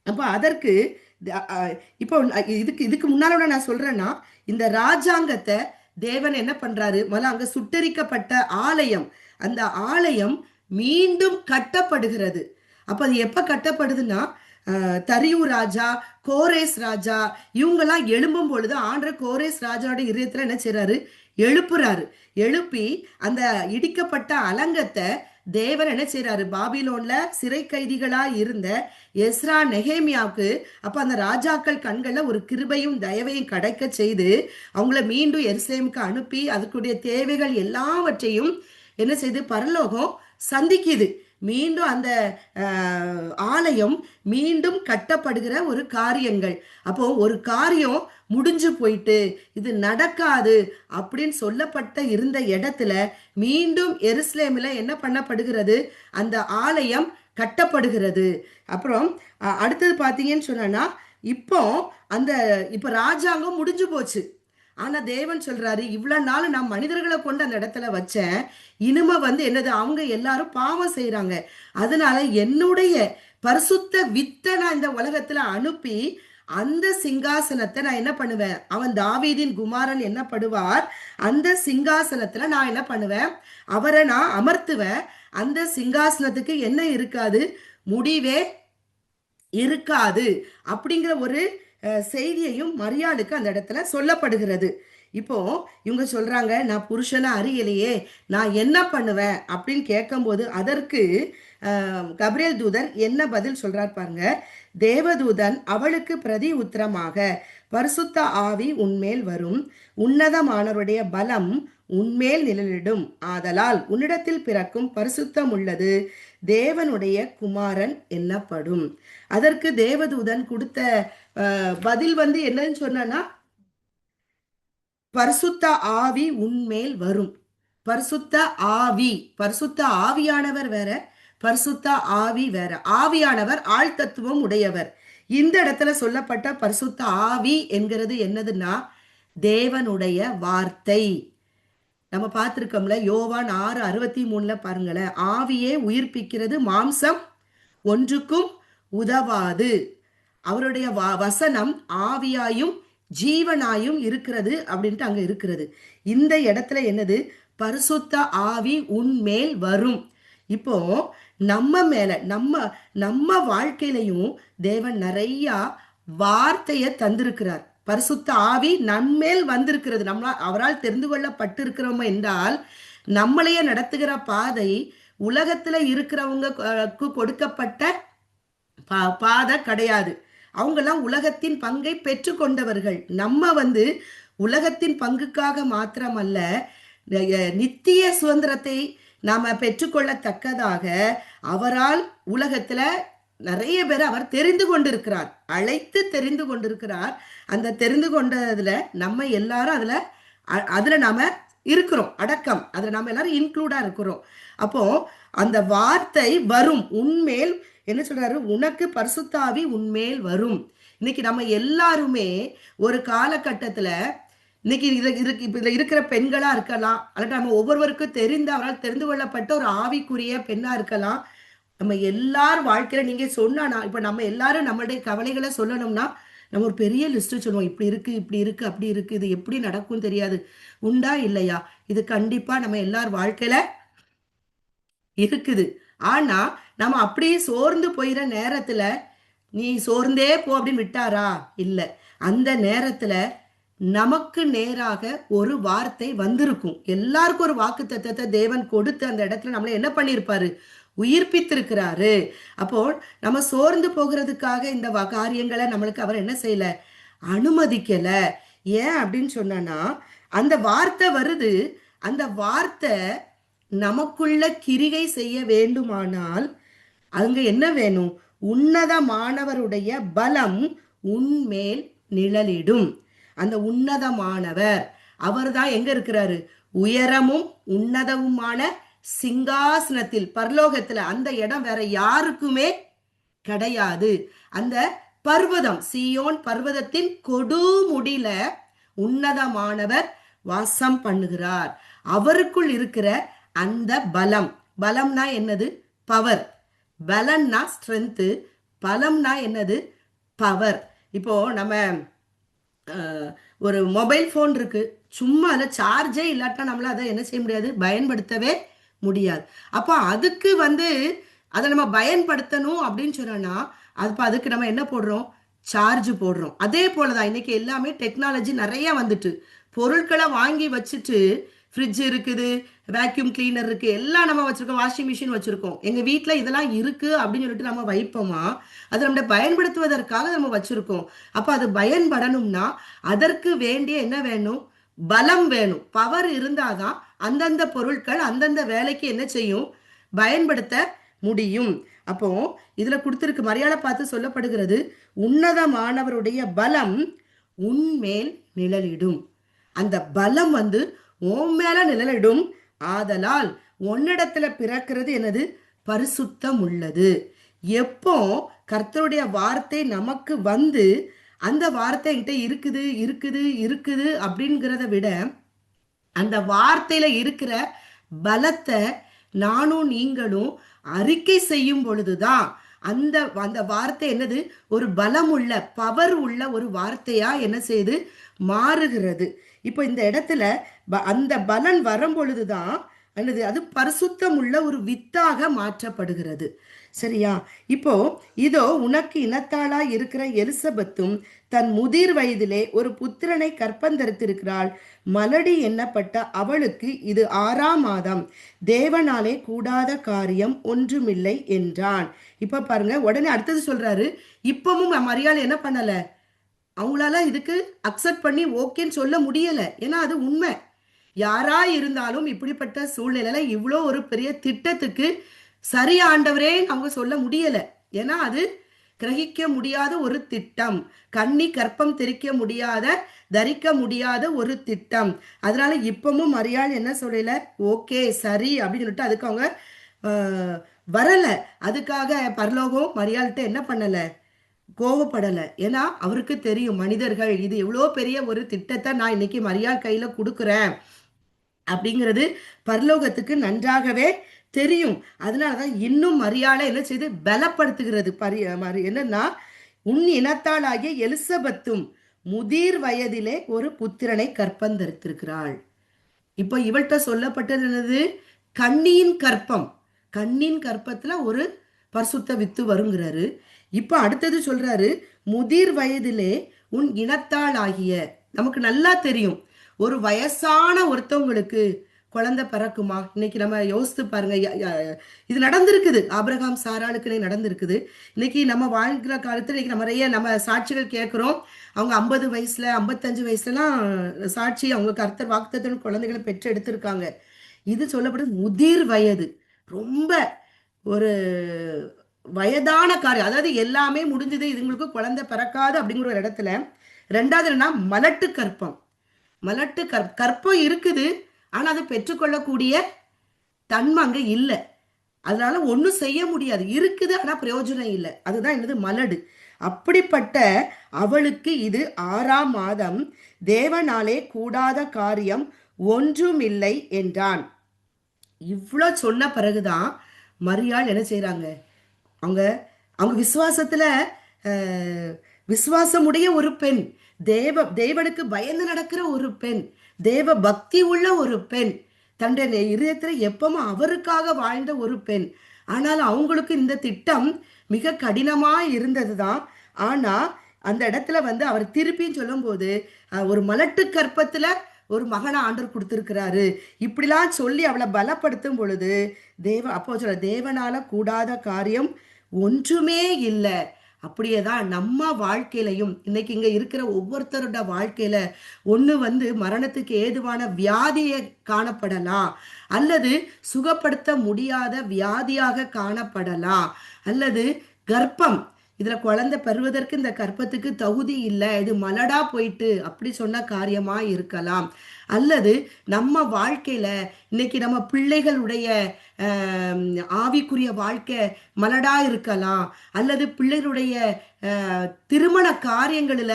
அப்ப அதற்கு இப்போ இதுக்கு முன்னால நான் சொல்றேன்னா, இந்த ராஜாங்கத்தை தேவன் என்ன பண்றாரு? முதல்ல அங்க சுட்டரிக்கப்பட்ட ஆலயம், அந்த ஆலயம் மீண்டும் கட்டப்படுகிறது. அப்ப அது எப்ப கட்டப்படுதுன்னா, தரியு ராஜா, கோரேஸ் ராஜா இவங்கெல்லாம் எழும்பும் பொழுது ஆண்டவர் கோரேஸ் ராஜாவோட இதயத்துல என்ன செய்யறாரு? எழுப்புறாரு. எழுப்பி அந்த இடிக்கப்பட்ட அலங்கத்தை தேவன் என்ன செய்யறாரு, பாபிலோன்ல சிறை கைதிகளா இருந்த எஸ்ரா நெகேமியாவுக்கு அப்ப அந்த ராஜாக்கள் கண்கள்ல ஒரு கிருபையும் தயவையும் கிடைக்க செய்து அவங்கள மீண்டும் எருசலேமுக்கு அனுப்பி அதுக்குடைய தேவைகள் எல்லாவற்றையும் என்ன செய்து பரலோகம் சந்திக்குது. மீண்டும் அந்த ஆலயம் மீண்டும் கட்டப்படுகிற ஒரு காரியங்கள். அப்போ ஒரு காரியம் முடிஞ்சு போயிட்டு இது நடக்காது அப்படின்னு சொல்லப்பட்ட இருந்த இடத்துல மீண்டும் எருசலேமில் என்ன பண்ணப்படுகிறது, அந்த ஆலயம் கட்டப்படுகிறது. அப்புறம் அடுத்தது பார்த்தீங்கன்னு சொன்னா இப்போ இப்ப ராஜாங்கம் முடிஞ்சு போச்சு. ஆனா தேவன் சொல்றாரு, இவ்வளவு நாள் நான் மனிதர்களை கொண்டு அந்த இடத்துல வச்சேன், இனிமே என்னது, அவங்க எல்லாரும் பாவம் செய்யறாங்க, அதனால என்னுடைய பரிசுத்த வித்தை நான் இந்த உலகத்துல அனுப்பி அந்த சிங்காசனத்தை நான் என்ன பண்ணுவேன், அவன் தாவீதின் குமாரன் என்ன படுவார், அந்த சிங்காசனத்துல நான் என்ன பண்ணுவேன், அவரை நான் அமர்த்துவேன். அந்த சிங்காசனத்துக்கு என்ன இருக்காது, முடிவே இருக்காது அப்படிங்கிற ஒரு செய்தியையும் மரியாளுக்கு அந்த இடத்துல சொல்லப்படுகிறது. இப்போ இவங்க சொல்றாங்க, நான் புருஷனை அறியலையே, நான் என்ன பண்ணுவேன் அப்படின்னு கேட்கும்போது அதற்கு கபிரியேல் தூதன் என்ன பதில் சொல்றார் பாருங்க. தேவதூதன் அவளுக்கு பிரதி உத்தரமாக, பரிசுத்த ஆவி உன்மேல் வரும், உன்னதமானவருடைய பலம் உன்மேல் நிழலிடும், ஆதலால் உன்னிடத்தில் பிறக்கும் பரிசுத்தம் உள்ளது தேவனுடைய குமாரன் என்னப்படும். அதற்கு தேவதூதன் கொடுத்த பதில் என்னன்னு சொன்னா, பரிசுத்த ஆவி உன்மேல் வரும். பரிசுத்த ஆவி, பரிசுத்த ஆவியானவர் வேற, பரிசுத்த ஆவி வேற. ஆவியானவர் ஆழ்தத்துவம் உடையவர். இந்த இடத்துல சொல்லப்பட்ட பரிசுத்த ஆவி என்கிறது என்னதுன்னா தேவனுடைய வார்த்தை. நம்ம பார்த்திருக்கோம்ல, யோவான் 6:63 பாருங்களேன், ஆவியே உயிர்ப்பிக்கிறது, மாம்சம் ஒன்றுக்கும் உதவாது. அவருடைய வசனம் ஆவியாயும் ஜீவனாயும் இருக்கிறது அப்படின்ட்டு அங்க இருக்கிறது. இந்த இடத்துல என்னது, பரிசுத்த ஆவி உன்மேல் வரும். இப்போ நம்ம மேல நம்ம வாழ்க்கையிலையும் தேவன் நிறைய வார்த்தையை தந்திருக்கிறார். பரிசுத்த ஆவி நம்மேல் வந்திருக்கிறது. அவரால் தெரிந்து கொள்ளப்பட்டிருக்கிறோம் என்றால் நம்மளையே நடத்துகிற பாதை உலகத்துல இருக்கிறவங்களுக்கு கொடுக்கப்பட்ட பாதை கிடையாது. அவங்கெல்லாம் உலகத்தின் பங்கை பெற்று கொண்டவர்கள். நம்ம உலகத்தின் பங்குக்காக மாத்திரமல்ல, நித்திய சுதந்திரத்தை நாம பெற்றுக்கொள்ளத்தக்கதாக அவரால் உலகத்துல நிறைய பேர் அவர் தெரிந்து கொண்டிருக்கிறார், அழைத்து தெரிந்து கொண்டிருக்கிறார். அந்த தெரிந்து கொண்டதுல நம்ம எல்லாரும் அதுல நாம இருக்கிறோம், அடக்கம், அதுல நாம எல்லாரும் இன்க்ளூடா இருக்கிறோம். அப்போ அந்த வார்த்தை வரும், உன்மேல் என்ன சொல்றாரு, உனக்கு பரிசுத்தாவி உன்மேல் வரும். இன்னைக்கு நம்ம எல்லாருமே ஒரு காலகட்டத்துல, இன்னைக்கு இதுல இருக்கிற பெண்களா இருக்கலாம், அல்லது நம்ம ஒவ்வொருவருக்கும் தெரிந்து அவரால் தெரிந்து கொள்ளப்பட்ட ஒரு ஆவிக்குரிய பெண்ணா இருக்கலாம். நம்ம எல்லாரும் வாழ்க்கையில நீங்க சொன்னா, இப்ப நம்ம எல்லாரும் நம்மளுடைய கவலைகளை சொல்லணும்னா நம்ம ஒரு பெரிய லிஸ்ட் சொல்லுவோம், இப்படி இருக்கு, இப்படி இருக்கு, அப்படி இருக்கு, இது எப்படி நடக்கும் தெரியாது. உண்டா இல்லையா? இது கண்டிப்பா நம்ம எல்லார் வாழ்க்கையில இருக்குது. ஆனா நம்ம அப்படியே சோர்ந்து போயிற நேரத்துல, நீ சோர்ந்தே போ அப்படின்னு விட்டாரா? இல்ல. அந்த நேரத்துல நமக்கு நேராக ஒரு வார்த்தை வந்திருக்கும். எல்லாருக்கும் ஒரு வாக்கு தத்தத்தை தேவன் கொடுத்து அந்த இடத்துல நம்மள என்ன பண்ணிருப்பாரு, உயிர்ப்பித்திருக்கிறாரு. அப்போ நம்ம சோர்ந்து போகிறதுக்காக இந்த காரியங்களை நம்மளுக்கு அவர் என்ன செய்யல, அனுமதிக்கல. ஏன் அப்படின்னு சொன்னா, அந்த வார்த்தை வருது, அந்த வார்த்தை நமக்குள்ள கிரிகை செய்ய வேண்டுமானால் அங்க என்ன வேணும், உன்னதமானவருடைய பலம் உன்மேல் நிழலிடும். அந்த உன்னதமானவர் அவர் தான் எங்க இருக்கிறாரு, உயரமும் உன்னதமுமான சிங்காசனத்தில், பரலோகத்துல. அந்த இடம் வேற யாருக்குமே கிடையாது. அந்த பர்வதம், சீயோன் பர்வதத்தின் கொடுமுடியில உன்னதமானவர் வாசம் பண்ணுகிறார். அவருக்குள் இருக்கிற அந்த பலம், பலம்னா என்னது, பவர். பலம்னா ஸ்ட்ரென்த், பலம்னா என்னது, பவர். இப்போ நம்ம ஒரு மொபைல் போன் இருக்கு, சும்மா அதை சார்ஜே இல்லாட்டா நம்மள அதை என்ன செய்ய முடியாது, பயன்படுத்தவே முடியாது. அப்போ அதுக்கு அதை நம்ம பயன்படுத்தணும் அப்படின்னு சொன்னா அதுக்கு நம்ம என்ன போடுறோம், சார்ஜ் போடுறோம். அதே போலதான் இன்னைக்கு எல்லாமே டெக்னாலஜி நிறைய வந்துட்டு, பொருட்களை வாங்கி வச்சுட்டு ஃப்ரிட்ஜ் இருக்குது, வேக்யூம் கிளீனர் இருக்கு, எல்லாம் நம்ம வச்சிருக்கோம், வாஷிங் மிஷின் வச்சிருக்கோம். எங்க வீட்ல இதெல்லாம் இருக்கு அப்படின்னு சொல்லிட்டு நம்ம வைப்போமா? அது நம்ம பயன்படுத்துவதற்காக நம்ம வச்சிருக்கோம். அப்ப அது பயன்படணும்னா அதற்கு வேண்டிய என்ன வேணும்? பலம் வேணும். பவர் இருந்தாதான் அந்தந்த பொருட்கள் அந்தந்த வேலைக்கு என்ன செய்யும்? பயன்படுத்த முடியும். அப்போ இதுல கொடுத்திருக்கு, மரியாதை பார்த்து சொல்லப்படுகிறது, உன்னதமானவருடைய பலம் உன்மேல் நிழலிடும். அந்த பலம் வந்து உன் மேல நிழலிடும். ஆதலால் உன்னிடத்துல பிறக்கிறது என்னது? பரிசுத்தம் உள்ளது. எப்போ கர்த்தருடைய வார்த்தை நமக்கு வந்து அந்த வார்த்தை என்கிட்ட இருக்குது இருக்குது இருக்குது அப்படிங்கிறத விட அந்த வார்த்தையில இருக்கிற பலத்தை நானும் நீங்களும் அறிக்கை செய்யும் பொழுதுதான் அந்த அந்த வார்த்தை என்னது? ஒரு பலம் உள்ள, பவர் உள்ள ஒரு வார்த்தையா என்ன செய்து மாறுகிறது. இப்போ இந்த இடத்துல அந்த பலன் வரும் பொழுதுதான் என்னது? அது பரிசுத்தம் உள்ள ஒரு வித்தாக மாற்றப்படுகிறது. சரியா? இப்போ இதோ உனக்கு இனத்தாளா இருக்கிற எலிசபெத்தும் தன் முதிர் வயதிலே ஒரு புத்திரனை கற்பந்தரித்திருக்கிறாள். மலடி எண்ணப்பட்ட அவளுக்கு இது 6ஆம் மாதம், தேவனாலே கூடாத காரியம் ஒன்றுமில்லை என்றான். இப்ப பாருங்க, உடனே அடுத்தது சொல்றாரு, இப்பவும் மரியாள் என்ன பண்ணல, அவங்களால இதுக்கு அக்செப்ட் பண்ணி ஓகேன்னு சொல்ல முடியல. ஏன்னா அது உண்மை. யாரா இருந்தாலும் இப்படிப்பட்ட சூழ்நிலையில இவ்வளோ ஒரு பெரிய திட்டத்துக்கு சரி ஆண்டவரே அவங்க சொல்ல முடியல. ஏன்னா அது கிரகிக்க முடியாத ஒரு திட்டம், கண்ணி கற்பம் திரிக்க முடியாத, தரிக்க முடியாத ஒரு திட்டம். அதனால இப்பவும் மரியாள் என்ன சொல்லல, ஓகே சரி அப்படின்னு சொல்லிட்டு அதுக்கு அவங்க வரல. அதுக்காக பரலோகம் மரியாள்கிட்ட என்ன பண்ணல, கோவப்படல. ஏன்னா அவருக்கு தெரியும், மனிதர்கள் இது எவ்வளோ பெரிய ஒரு திட்டத்தை நான் இன்னைக்கு மரியாள் கையில கொடுக்குறேன் அப்படிங்கிறது பரலோகத்துக்கு நன்றாகவே தெரியும். அதனாலதான் இன்னும் மரியாதை என்ன செய்து பலப்படுத்துகிறது. என்னன்னா, உன் இனத்தாளாகிய எலிசபெத்தும் முதிர் வயதிலே ஒரு புத்திரனை கற்பந்தரித்திருக்கிறாள். இப்போ இவள்கிட்ட சொல்லப்பட்டது என்னது? கண்ணியின் கற்பம். கண்ணின் கற்பத்துல ஒரு பரிசுத்த வித்து வருங்கிறாரு. இப்ப அடுத்தது சொல்றாரு, முதிர் வயதிலே உன் இனத்தாள் ஆகிய. நமக்கு நல்லா தெரியும், ஒரு வயசான ஒருத்தவங்களுக்கு குழந்தை பிறக்குமா? இன்னைக்கு நம்ம யோசித்து பாருங்க, இது நடந்திருக்குது. ஆபிரகாம் சாராளுக்கு நடந்திருக்குது. இன்னைக்கு நம்ம வாழ்கிற காலத்துல இன்னைக்கு நிறைய நம்ம சாட்சிகள் கேட்கிறோம். அவங்க 50 வயசுல 55 வயசுலாம் சாட்சி, அவங்க கர்த்தர் வாக்குத்தத்தம் குழந்தைகளை பெற்று எடுத்திருக்காங்க. இது சொல்லப்படுது முதிர் வயது, ரொம்ப ஒரு வயதான காரியம். அதாவது எல்லாமே முடிஞ்சது, இதுங்களுக்கு குழந்தை பிறக்காது அப்படிங்கிற ஒரு இடத்துல. ரெண்டாவது என்னன்னா, மலட்டு கற்பம். மலட்டு கற்பம் இருக்குது, ஆனா அதை பெற்றுக்கொள்ளக்கூடிய தன்மை அங்க இல்லை. அதனால ஒன்றும் செய்ய முடியாது. இருக்குது ஆனா பிரயோஜனம் இல்லை. அதுதான் என்னது? மலடு. அப்படிப்பட்ட அவளுக்கு இது 6ஆம் மாதம், தேவனாலே கூடாத காரியம் ஒன்றுமில்லை என்றான். இவ்வளோ சொன்ன பிறகுதான் மரியாள் என்ன செய்யறாங்க, அவங்க அவங்க விசுவாசத்துல விசுவாசமுடைய ஒரு பெண், தேவனுக்கு பயந்து நடக்கிற ஒரு பெண், தேவ பக்தி உள்ள ஒரு பெண், தன்னுடைய இதயத்துல எப்பவும் அவருக்காக வாழ்ந்த ஒரு பெண். ஆனால் அவங்களுக்கு இந்த திட்டம் மிக கடினமா இருந்ததுதான். ஆனா அந்த இடத்துல அவர் திருப்பின்னு சொல்லும் போது, ஒரு மலட்டு கற்பத்துல ஒரு மகனை ஆண்டவர் கொடுத்திருக்கிறாரு இப்படிலாம் சொல்லி அவளை பலப்படுத்தும் பொழுது, அப்போ சொல்ல, தேவனால கூடாத காரியம் ஒன்றுமே இல்லை. அப்படியேதான் நம்ம வாழ்க்கையிலையும் இன்னைக்கு இங்க இருக்கிற ஒவ்வொருத்தரோட வாழ்க்கையில ஒண்ணு மரணத்துக்கு ஏதுவான வியாதியை காணப்படலாம், அல்லது சுகப்படுத்த முடியாத வியாதியாக காணப்படலாம், அல்லது கர்ப்பம், இதுல குழந்தை பெறுவதற்கு இந்த கர்ப்பத்துக்கு தகுதி இல்லை, இது மலடா போயிட்டு அப்படி சொன்ன காரியமா இருக்கலாம். அல்லது நம்ம வாழ்க்கையில இன்னைக்கு நம்ம பிள்ளைகளுடைய ஆவிக்குரிய வாழ்க்கை மலடா இருக்கலாம், அல்லது பிள்ளைகளுடைய திருமண காரியங்களில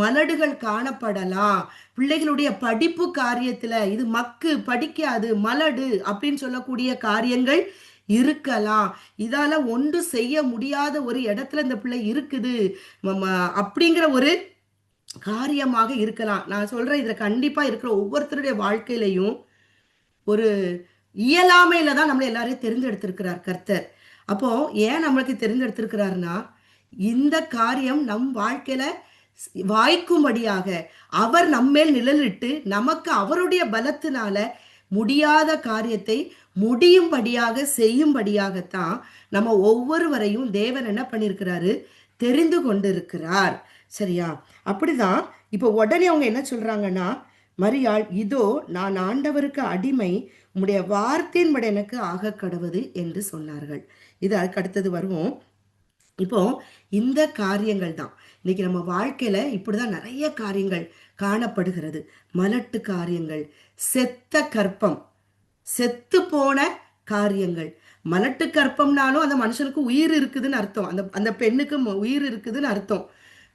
மலடுகள் காணப்படலாம், பிள்ளைகளுடைய படிப்பு காரியத்துல இது மக்கு படிக்காது மலடு அப்படின்னு சொல்லக்கூடிய காரியங்கள் இருக்கலாம். இதால ஒன்று செய்ய முடியாத ஒரு இடத்துல இந்த பிள்ளை இருக்குது அப்படிங்கிற ஒரு காரியமாக இருக்கலாம். நான் சொல்றேன், இதுல கண்டிப்பா இருக்கிற ஒவ்வொருத்தருடைய வாழ்க்கையிலையும் ஒரு இயலாமையில தான் நம்மளை எல்லாரையும் தெரிந்தெடுத்திருக்கிறார் கர்த்தர். அப்போ ஏன் நம்மளுக்கு தெரிந்தெடுத்திருக்கிறாருன்னா, இந்த காரியம் நம் வாழ்க்கையில வாய்க்கும்படியாக அவர் நம்மேல் நிழலிட்டு நமக்கு அவருடைய பலத்தினால முடியாத காரியத்தை முடியும்படியாக செய்யும்படியாகத்தான் நம்ம ஒவ்வொருவரையும் தேவன் என்ன பண்ணியிருக்கிறாரு, தெரிந்து கொண்டு இருக்கிறார். சரியா? அப்படிதான் இப்போ உடனே அவங்க என்ன சொல்றாங்கன்னா, மரியாள், இதோ நான் ஆண்டவருக்கு அடிமை, உம்முடைய வார்த்தையின்படி எனக்கு ஆக கடவுது என்று சொன்னார்கள். இது அதுக்கு அடுத்தது வருவோம். இப்போ இந்த காரியங்கள் தான் இன்னைக்கு நம்ம வாழ்க்கையில இப்படிதான் நிறைய காரியங்கள் காணப்படுகிறது. மலட்டு காரியங்கள், செத்த கற்பம், செத்து போன காரியங்கள். மலட்டு கற்பம்னாலும் அந்த மனுஷனுக்கு உயிர் இருக்குதுன்னு அர்த்தம், அந்த அந்த பெண்ணுக்கு உயிர் இருக்குதுன்னு அர்த்தம்.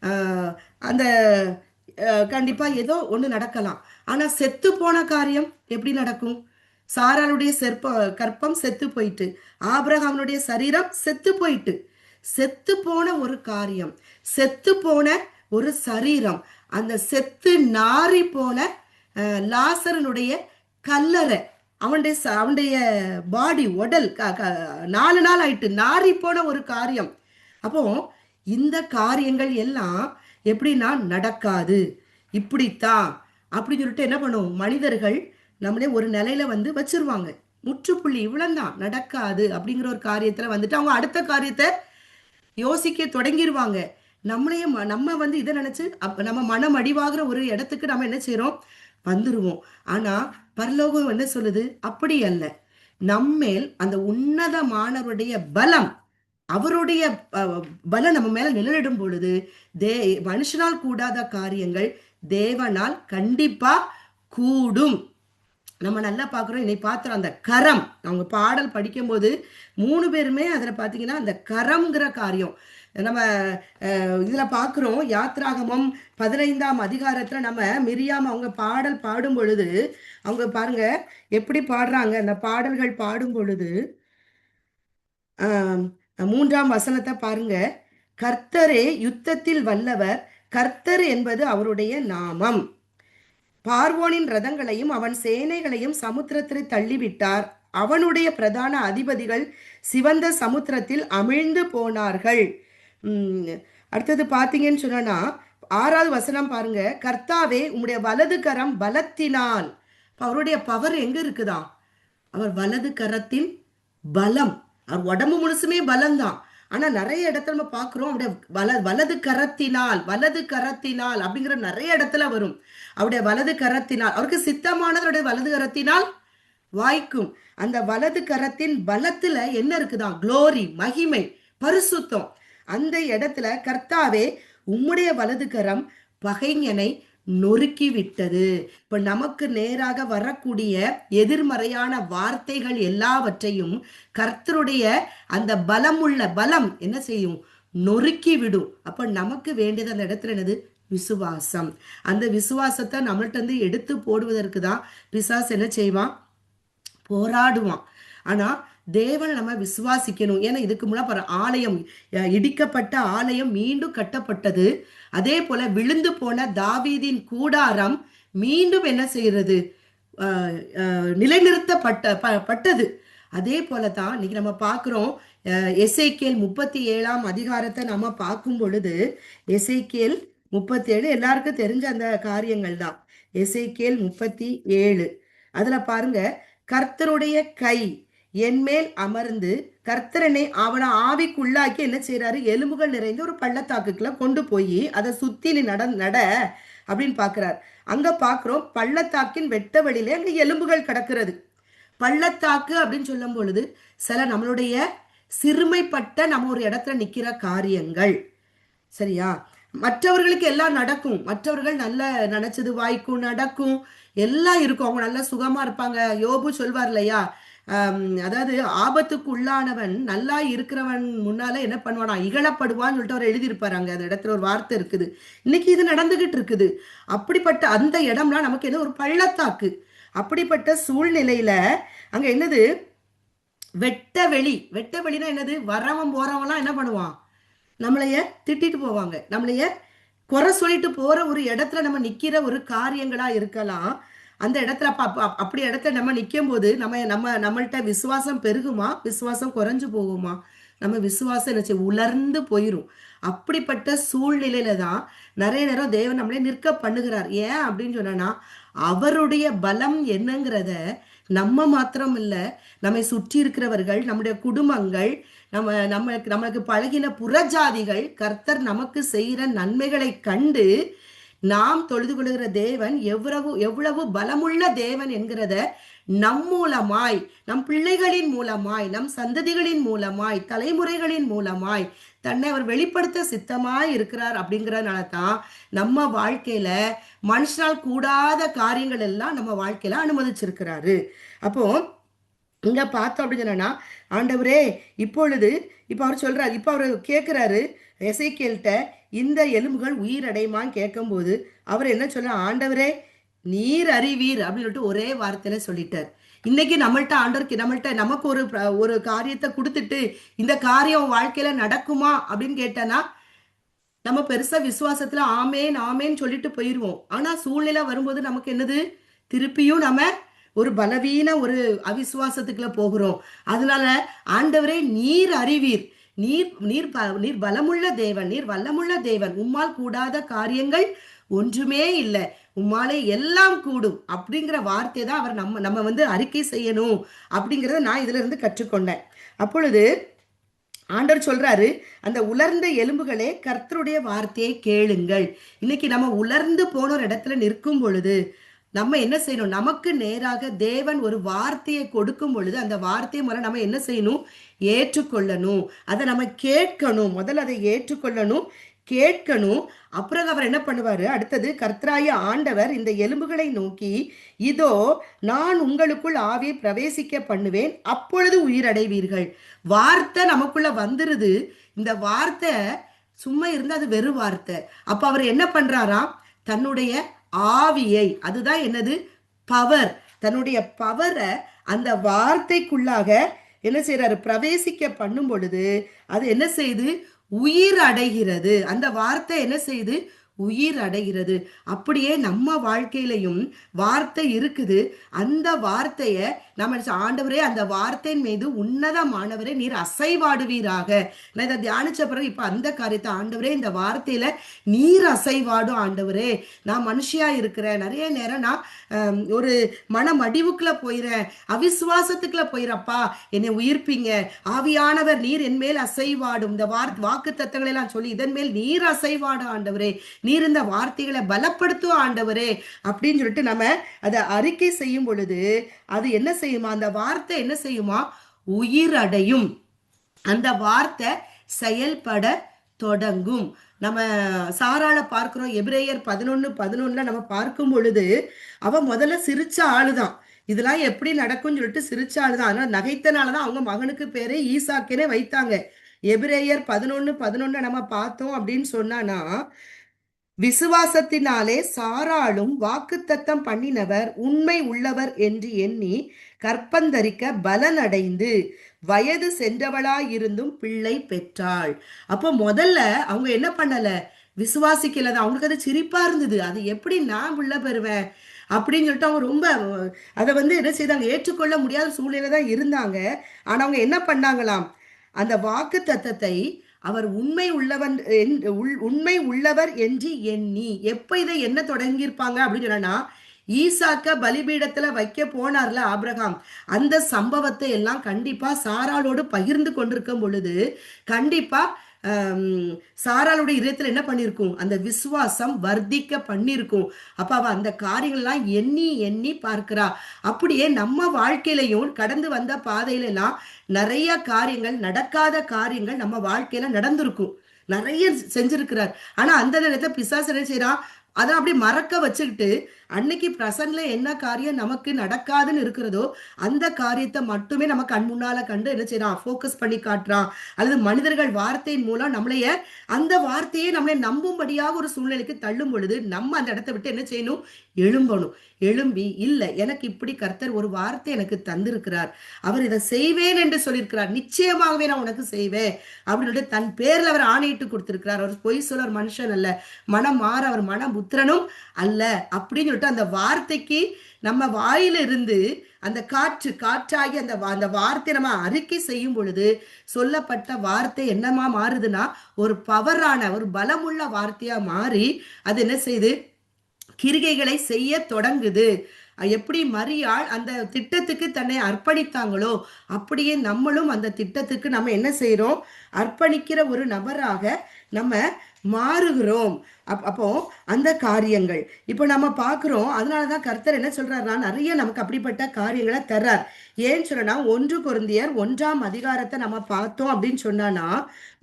ஆஹ் அந்த கண்டிப்பா ஏதோ ஒண்ணு நடக்கலாம். ஆனா செத்து போன காரியம் எப்படி நடக்கும்? சாராளுடைய கற்பம் செத்து போயிட்டு, ஆபிரகாமுடைய சரீரம் செத்து போயிட்டு. செத்து போன ஒரு காரியம், செத்து போன ஒரு சரீரம், அந்த செத்து நாறி போன லாசரனுடைய கல்லறை, அவனுடைய பாடி, உடல் 4 நாள் ஆயிட்டு நாறி போன ஒரு காரியம். அப்போ இந்த காரியங்கள் எல்லாம் எப்படின்னா நடக்காது, இப்படித்தான் அப்படின்னு சொல்லிட்டு என்ன பண்ணுவோம், மனிதர்கள் நம்மளே ஒரு நிலையில வச்சிருவாங்க. முற்றுப்புள்ளி, இவ்வளவுதான், நடக்காது அப்படிங்கிற ஒரு காரியத்துல வந்துட்டு அவங்க அடுத்த காரியத்தை யோசிக்க தொடங்கிடுவாங்க. நம்மளையே நம்ம இதை நினைச்சு நம்ம மனம் அடிவாகிற ஒரு இடத்துக்கு நம்ம என்ன செய்யறோம், வந்துருவோம். ஆனா பரலோகம் என்ன சொல்லுது, அப்படி அல்ல. நம்மேல் அந்த உன்னதமானவருடைய பலம், அவருடைய பலம் நம்ம மேல நிழலிடும் பொழுது மனுஷனால் கூடாத காரியங்கள் தேவனால் கண்டிப்பா கூடும். நம்ம நல்லா பார்க்குறோம். இன்னைக்கு பார்த்துறோம் அந்த கரம், அவங்க பாடல் படிக்கும்போது 3 பேருமே அதில் பார்த்தீங்கன்னா அந்த கரம்ங்கிற காரியம் நம்ம இதில் பார்க்குறோம். யாத்ராகமம் 15ஆம் அதிகாரத்தில் நம்ம மிரியாம் அவங்க பாடல் பாடும் பொழுது அவங்க பாருங்க எப்படி பாடுறாங்க. அந்த பாடல்கள் பாடும் பொழுது 3ஆம் வசனத்தை பாருங்க. கர்த்தரே யுத்தத்தில் வல்லவர், கர்த்தர் என்பது அவருடைய நாமம். பார்வோனின் ரதங்களையும் அவன் சேனைகளையும் சமுத்திரத்தில் தள்ளிவிட்டார். அவனுடைய பிரதான அதிபதிகள் சிவந்த சமுத்திரத்தில் அமிழ்ந்து போனார்கள். அடுத்தது பார்த்தீங்கன்னு சொன்னா 6வது வசனம் பாருங்க. கர்த்தாவே உம்முடைய வலது கரம் பலத்தினால். அவருடைய பவர் எங்க இருக்குதா, அவர் வலது கரத்தின் பலம். அவர் உடம்பு முழுசுமே பலம்தான். ஆனா நிறைய இடத்துல நம்ம பார்க்கிறோம் அவருடைய வலது கரத்தினால், வலது கரத்தினால் அப்படிங்கிற நிறைய இடத்துல வரும். அவருடைய வலது கரத்தினால், அவருக்கு சித்தமானது அவருடைய வலது கரத்தினால் வாய்க்கும். அந்த வலது கரத்தின் பலத்துல என்ன இருக்குதான், குளோரி, மகிமை, பரிசுத்தம். அந்த இடத்துல கர்த்தாவே உம்முடைய வலது கரம் பகைஞனை நொறுக்கி விட்டது. இப்ப நமக்கு நேராக வரக்கூடிய எதிர்மறையான வார்த்தைகள் எல்லாவற்றையும் கர்த்தருடைய அந்த பலம் என்ன செய்யும், நொறுக்கி விடும். அப்ப நமக்கு வேண்டியது அந்த இடத்துல என்னது, விசுவாசம். அந்த விசுவாசத்தை நம்மள்ட்ட எடுத்து போடுவதற்கு தான் பிசாசு என்ன செய்வான், போராடுவான். ஆனா தேவன் நம்ம விசுவாசிக்கணும். ஏன்னா இதுக்கு முன்னாடி ஆலயம், இடிக்கப்பட்ட ஆலயம் மீண்டும் கட்டப்பட்டது. அதே போல விழுந்து போன தாவீதின் கூடாரம் மீண்டும் என்ன செய்யறது, நிலைநிறுத்தப்பட்டது. அதே போலதான் இன்னைக்கு நம்ம பார்க்கிறோம். எசேக்கியேல் 37ஆம் அதிகாரத்தை நம்ம பார்க்கும் பொழுது, எசேக்கியேல் 37 எல்லாருக்கும் தெரிஞ்ச அந்த காரியங்கள் தான். எசேக்கியேல் 37 அதுல பாருங்க, கர்த்தருடைய கை என்மேல் அமர்ந்து கர்த்தரனை அவனை ஆவிக்குள்ளாக்கி என்ன செய்யறாரு, எலும்புகள் நிறைந்த ஒரு பள்ளத்தாக்குக்குள்ள கொண்டு போய் அதை சுத்தி நீ நட அப்படின்னு பாக்குறாரு. அங்க பாக்குறோம் பள்ளத்தாக்கின் வெட்ட வெளியில அங்க எலும்புகள் கிடக்கிறது. பள்ளத்தாக்கு அப்படின்னு சொல்லும் பொழுது சில நம்மளுடைய சிறுமைப்பட்ட நம்ம ஒரு இடத்துல நிக்கிற காரியங்கள். சரியா? மற்றவர்களுக்கு எல்லாம் நடக்கும், மற்றவர்கள் நல்ல நினைச்சது வாய்க்கும், நடக்கும், எல்லாம் இருக்கும், அவங்க நல்லா சுகமா இருப்பாங்க. யோபு சொல்வார் இல்லையா, அதாவது ஆபத்துக்கு உள்ளானவன் நல்லா இருக்கிறவன் முன்னால என்ன பண்ணுவானா, இகழப்படுவான்னு சொல்லிட்டு அவர் எழுதியிருப்பாரு. அங்க அந்த இடத்துல ஒரு வார்த்தை இருக்குது. இன்னைக்கு இது நடந்துகிட்டு இருக்குது. அப்படிப்பட்ட அந்த இடம்லாம் நமக்கு என்ன, ஒரு பள்ளத்தாக்கு. அப்படிப்பட்ட சூழ்நிலையில அங்க என்னது, வெட்ட வெளினா என்னது, வரவன் போறவன்லாம் என்ன பண்ணுவான், நம்மளைய திட்டிட்டு போவாங்க, நம்மளைய குறை சொல்லிட்டு போற ஒரு இடத்துல நம்ம நிக்கிற ஒரு காரியங்களா இருக்கலாம். அந்த இடத்துல அப்படி இடத்துல நம்ம நிற்கும் போது நம்மள்ட்ட விசுவாசம் பெருகுமா, விசுவாசம் குறைஞ்சு போகுமா? நம்ம விசுவாசம் என்ன செய்யும்? உலர்ந்து போயிரும். அப்படிப்பட்ட சூழ்நிலையில தான் நிறைய நேரம் தேவன் நம்மளே நிற்க பண்ணுகிறார். ஏன் அப்படின்னு சொன்னா, அவருடைய பலம் என்னங்கிறத நம்ம மாத்திரம் இல்ல, நம்மை சுற்றி இருக்கிறவர்கள், நம்முடைய குடும்பங்கள், நம்மளுக்கு பழகின புறஜாதிகள் கர்த்தர் நமக்கு செய்கிற நன்மைகளை கண்டு நாம் தொழுது கொள்கிற தேவன் எவ்வளவு எவ்வளவு பலமுள்ள தேவன் என்கிறத நம் மூலமாய், நம் பிள்ளைகளின் மூலமாய், நம் சந்ததிகளின் மூலமாய், தலைமுறைகளின் மூலமாய் தன்னை அவர் வெளிப்படுத்த சித்தமாய் இருக்கிறார். அப்படிங்கிறதுனால தான் நம்ம வாழ்க்கையில மனுஷனால் கூடாத காரியங்கள் எல்லாம் நம்ம வாழ்க்கையில அனுமதிச்சிருக்கிறாரு. அப்போ இங்க பார்த்தோம் அப்படின்னு சொன்னா, ஆண்டவரே இப்பொழுது இப்ப அவர் சொல்றாரு, இப்ப அவர் கேட்கிறாரு எசேக்கியேல்ட்ட, இந்த எலும்புகள் உயிரடையுமான்னு கேட்கும்போது அவர் என்ன சொல்ற, ஆண்டவரே நீர் அறிவீர் அப்படின்னு சொல்லிட்டு ஒரே வார்த்தையில சொல்லிட்டார். இன்னைக்கு நம்மள்ட்ட ஆண்டவருக்கு நமக்கு ஒரு காரியத்தை கொடுத்துட்டு இந்த காரியம் வாழ்க்கையில நடக்குமா அப்படின்னு கேட்டனா, நம்ம பெருசா விசுவாசத்துல ஆமேன் ஆமேன்னு சொல்லிட்டு போயிருவோம். ஆனா சூழ்நிலை வரும்போது நமக்கு என்னது, திருப்பியும் நம்ம ஒரு பலவீன ஒரு அவிசுவாசத்துக்குள்ள போகிறோம். அதனால ஆண்டவரே நீர் அறிவீர், நீர் நீர் நீர் பலமுள்ள தேவன், நீர் வல்லமுள்ள தேவன், உம்மால் கூடாத காரியங்கள் ஒன்றுமே இல்லை, உம்மாலே எல்லாம் கூடும் அப்படிங்கிற வார்த்தை தான் அவர் நம்ம வந்து அறிக்கை செய்யணும் அப்படிங்கிறத நான் இதுல இருந்து கற்றுக்கொண்டேன். அப்பொழுது ஆண்டவர் சொல்றாரு, அந்த உலர்ந்த எலும்புகளே கர்த்தருடைய வார்த்தையை கேளுங்கள். இன்னைக்கு நம்ம உலர்ந்து போன ஒரு இடத்துல நிற்கும் பொழுது நம்ம என்ன செய்யணும், நமக்கு நேராக தேவன் ஒரு வார்த்தையை கொடுக்கும் பொழுது அந்த வார்த்தையை முதல்ல நம்ம என்ன செய்யணும், ஏற்றுக்கொள்ளணும். அதை நம்ம கேட்கணும். முதல்ல அதை ஏற்றுக்கொள்ளணும், கேட்கணும். அப்புறம் அவர் என்ன பண்ணுவாரு, அடுத்தது கர்த்தராய ஆண்டவர் இந்த எலும்புகளை நோக்கி, இதோ நான் உங்களுக்குள் ஆவியை பிரவேசிக்க பண்ணுவேன், அப்பொழுது உயிரடைவீர்கள். வார்த்தை நமக்குள்ள வந்துருது. இந்த வார்த்தை சும்மா இருந்து அது வெறும் வார்த்தை. அப்ப அவர் என்ன பண்றாராம், தன்னுடைய ஆவியை, அதுதான் என்னது, பவர், தன்னுடைய பவரை அந்த வார்த்தைக்குள்ளாக என்ன செய்யறாரு, பிரவேசிக்க பண்ணும் பொழுது அது என்ன செய்து, உயிர் அடைகிறது. அந்த வார்த்தை என்ன செய்து, உயிர் அடைகிறது. அப்படியே நம்ம வாழ்க்கையிலையும் வார்த்தை இருக்குது. அந்த வார்த்தையை நம்ம ஆண்டவரே, அந்த வார்த்தையின் மீது உன்னதமானவரே நீர் அசைவாடுவீராக. நான் இதை தியானிச்ச பிறகு இப்ப அந்த காரியத்தை, ஆண்டவரே இந்த வார்த்தையில நீர் அசைவாடும் ஆண்டவரே. நான் மனுஷியா இருக்கிறேன், நிறைய நேரம் நான் ஒரு மனமடிவுக்குள்ள போயிறேன், அவிசுவாசத்துக்குள்ள போயிறப்பா, என்னை உயிர்ப்பீங்க, ஆவியானவர் நீர் என் மேல் அசைவாடும், இந்த வாக்கு தத்தங்களை எல்லாம் சொல்லி இதன் மேல் நீர் அசைவாடும் ஆண்டவரே, நீர் இந்த வார்த்தைகளை பலப்படுத்தும் ஆண்டவரே அப்படின்னு சொல்லிட்டு நம்ம அதை அறிக்கை செய்யும் பொழுது அது என்ன செய்யுமா, அந்த வார்த்தை என்ன செய்யுமா, உயிர் அடையும். அந்த வார்த்தை செயல்பட தொடங்கும். நம்ம சாராள பார்க்கிறோம், எபிரேயர் 11:11 நம்ம பார்க்கும் பொழுது அவ முதல்ல சிரிச்ச ஆளுதான். இதெல்லாம் எப்படி நடக்கும்னு சொல்லிட்டு சிரிச்ச ஆளுதான். ஆனா நகைத்தனாலதான் அவங்க மகனுக்கு பேரே ஈசாக்கேனே வைத்தாங்க. எபிரேயர் 11:11 நம்ம பார்த்தோம் அப்படின்னு சொன்னானா, விசுவாசத்தினாலே சாராளும் வாக்குத்தத்தம் பண்ணினவர் உண்மை உள்ளவர் என்று எண்ணி கற்பந்தரிக்க பலனடைந்து வயது சென்றவளாயிருந்தும் பிள்ளை பெற்றாள். அப்போ முதல்ல அவங்க என்ன பண்ணல, விசுவாசிக்கலதான். அவங்களுக்கு அது சிரிப்பா இருந்தது. அது எப்படி நான் பிள்ளை பெறுவேன் அப்படின்னு சொல்லிட்டு அவங்க ரொம்ப அதை வந்து என்ன செய்தாங்க, ஏற்றுக்கொள்ள முடியாத சூழ்நிலை தான் இருந்தாங்க. ஆனா அவங்க என்ன பண்ணாங்களாம், அந்த வாக்கு தத்தத்தை அவர் உண்மை உள்ளவர் என்று எண்ணி, எப்ப இதை என்ன தொடங்கியிருப்பாங்க அப்படின்னு சொன்னா, ஈசாக்க பலிபீடத்துல வைக்க போனார்ல ஆபிரகாம், அந்த சம்பவத்தை எல்லாம் கண்டிப்பா சாராளோடு பகிர்ந்து கொண்டிருக்கும் பொழுது கண்டிப்பா சாராளுடைய இதயத்துல என்ன பண்ணிருக்கும், அந்த விசுவாசம் வர்த்திக்க பண்ணிருக்கும். அப்ப அவ அந்த காரியங்கள்லாம் எண்ணி எண்ணி பார்க்கிறா. அப்படியே நம்ம வாழ்க்கையிலையும் கடந்து வந்த பாதையில எல்லாம் நிறைய காரியங்கள், நடக்காத காரியங்கள் நம்ம வாழ்க்கையில நடந்திருக்கும், நிறைய செஞ்சிருக்கிறார். ஆனா அந்த நேரத்தை பிசாசு என்ன செய்யறான், அதை அப்படி மறக்க வச்சுக்கிட்டு அன்னைக்கு பிரசன்ட்ல என்ன காரியம் நமக்கு நடக்காதுன்னு இருக்கிறதோ அந்த காரியத்தை மட்டுமே நம்ம கண் முன்னால கண்டு என்ன செய்யறான், ஃபோக்கஸ் பண்ணி காட்டுறான். அல்லது மனிதர்கள் வார்த்தையின் மூலம் நம்மளைய அந்த வார்த்தையை நம்மளை நம்பும்படியாக ஒரு சூழ்நிலைக்கு தள்ளும் பொழுது நம்ம அந்த இடத்தை விட்டு என்ன செய்யணும், எழும்பணும். எழும்பி, இல்லை எனக்கு இப்படி கர்த்தர் ஒரு வார்த்தை எனக்கு தந்திருக்கிறார், அவர் இதை செய்வேன் என்று சொல்லியிருக்கிறார், நிச்சயமாகவே நான் உனக்கு செய்வேன் அப்படின்னு தன் பேர்ல அவர் ஆணையிட்டு கொடுத்திருக்கிறார். அவர் பொய் சொல்ல ஒரு மனுஷன் அல்ல, மனம் மாற அவர் மன புத்திரனும் அல்ல அப்படின்னு சொல்லிட்டு அந்த வார்த்தைக்கு நம்ம வாயிலிருந்து அந்த காற்றாகி அந்த வார்த்தை நம்ம அறிக்கை செய்யும் பொழுது சொல்லப்பட்ட வார்த்தை என்னமா மாறுதுன்னா ஒரு பவரான ஒரு பலமுள்ள வார்த்தையா மாறி அது என்ன செய்யுது, கிரிகைகளை செய்ய தொடங்குது. எப்படி மரியாள் அந்த திட்டத்துக்கு தன்னை அர்ப்பணித்தாங்களோ அப்படியே நம்மளும் அந்த திட்டத்துக்கு நம்ம என்ன செய்யறோம், அர்ப்பணிக்கிற ஒரு நபராக நம்ம மாறுகிறோம். அப்போ அந்த காரியங்கள் இப்போ நம்ம பார்க்கிறோம். அதனாலதான் கர்த்தர் என்ன சொல்றாருன்னா நிறைய நமக்கு அப்படிப்பட்ட காரியங்களை தர்றார். ஏன்னு சொன்னா 1 கொரிந்தியர் 1ஆம் அதிகாரத்தை நம்ம பார்த்தோம் அப்படின்னு சொன்னானா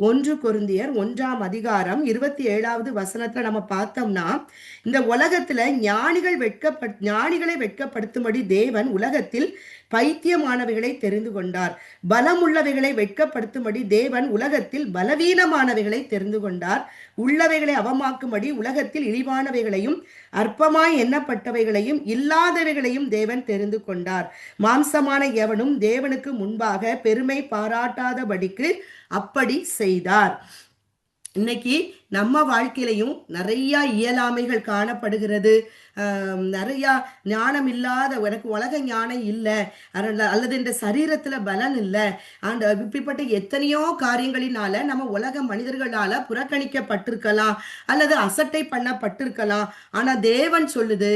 1 கொரிந்தியர் 1ஆம் அதிகாரம் 27வது வசனத்துல நம்ம பார்த்தோம்னா, இந்த உலகத்துல ஞானிகளை வெட்கப்படுத்தும்படி தேவன் உலகத்தில் பைத்தியமானவைகளை தெரிந்து கொண்டார். பலமுள்ளவைகளை வெட்கப்படுத்தும்படி தேவன் உலகத்தில் பலவீனமானவைகளை தெரிந்து கொண்டார். உள்ளவைகளை அவமாக்கும்படி உலகத்தில் இழிவானவைகளையும் அற்பமாய் எண்ணப்பட்டவைகளையும் இல்லாதவைகளையும் தேவன் தெரிந்து கொண்டார். மாம்சமான எவனும் தேவனுக்கு முன்பாக பெருமை பாராட்டாதபடிக்கு அப்படி செய்தார். இன்னைக்கு நம்ம வாழ்க்கையிலையும் நிறைய இயலாமைகள் காணப்படுகிறது. நிறைய ஞானம் இல்லாத, எனக்கு உலக ஞானம் இல்லை, அல்லது இந்த சரீரத்துல பலன் இல்லை, இப்படிப்பட்ட எத்தனையோ காரியங்களினால நம்ம உலக மனிதர்களால புறக்கணிக்கப்பட்டிருக்கலாம் அல்லது அசட்டை பண்ணப்பட்டிருக்கலாம். ஆனா தேவன் சொல்லுது,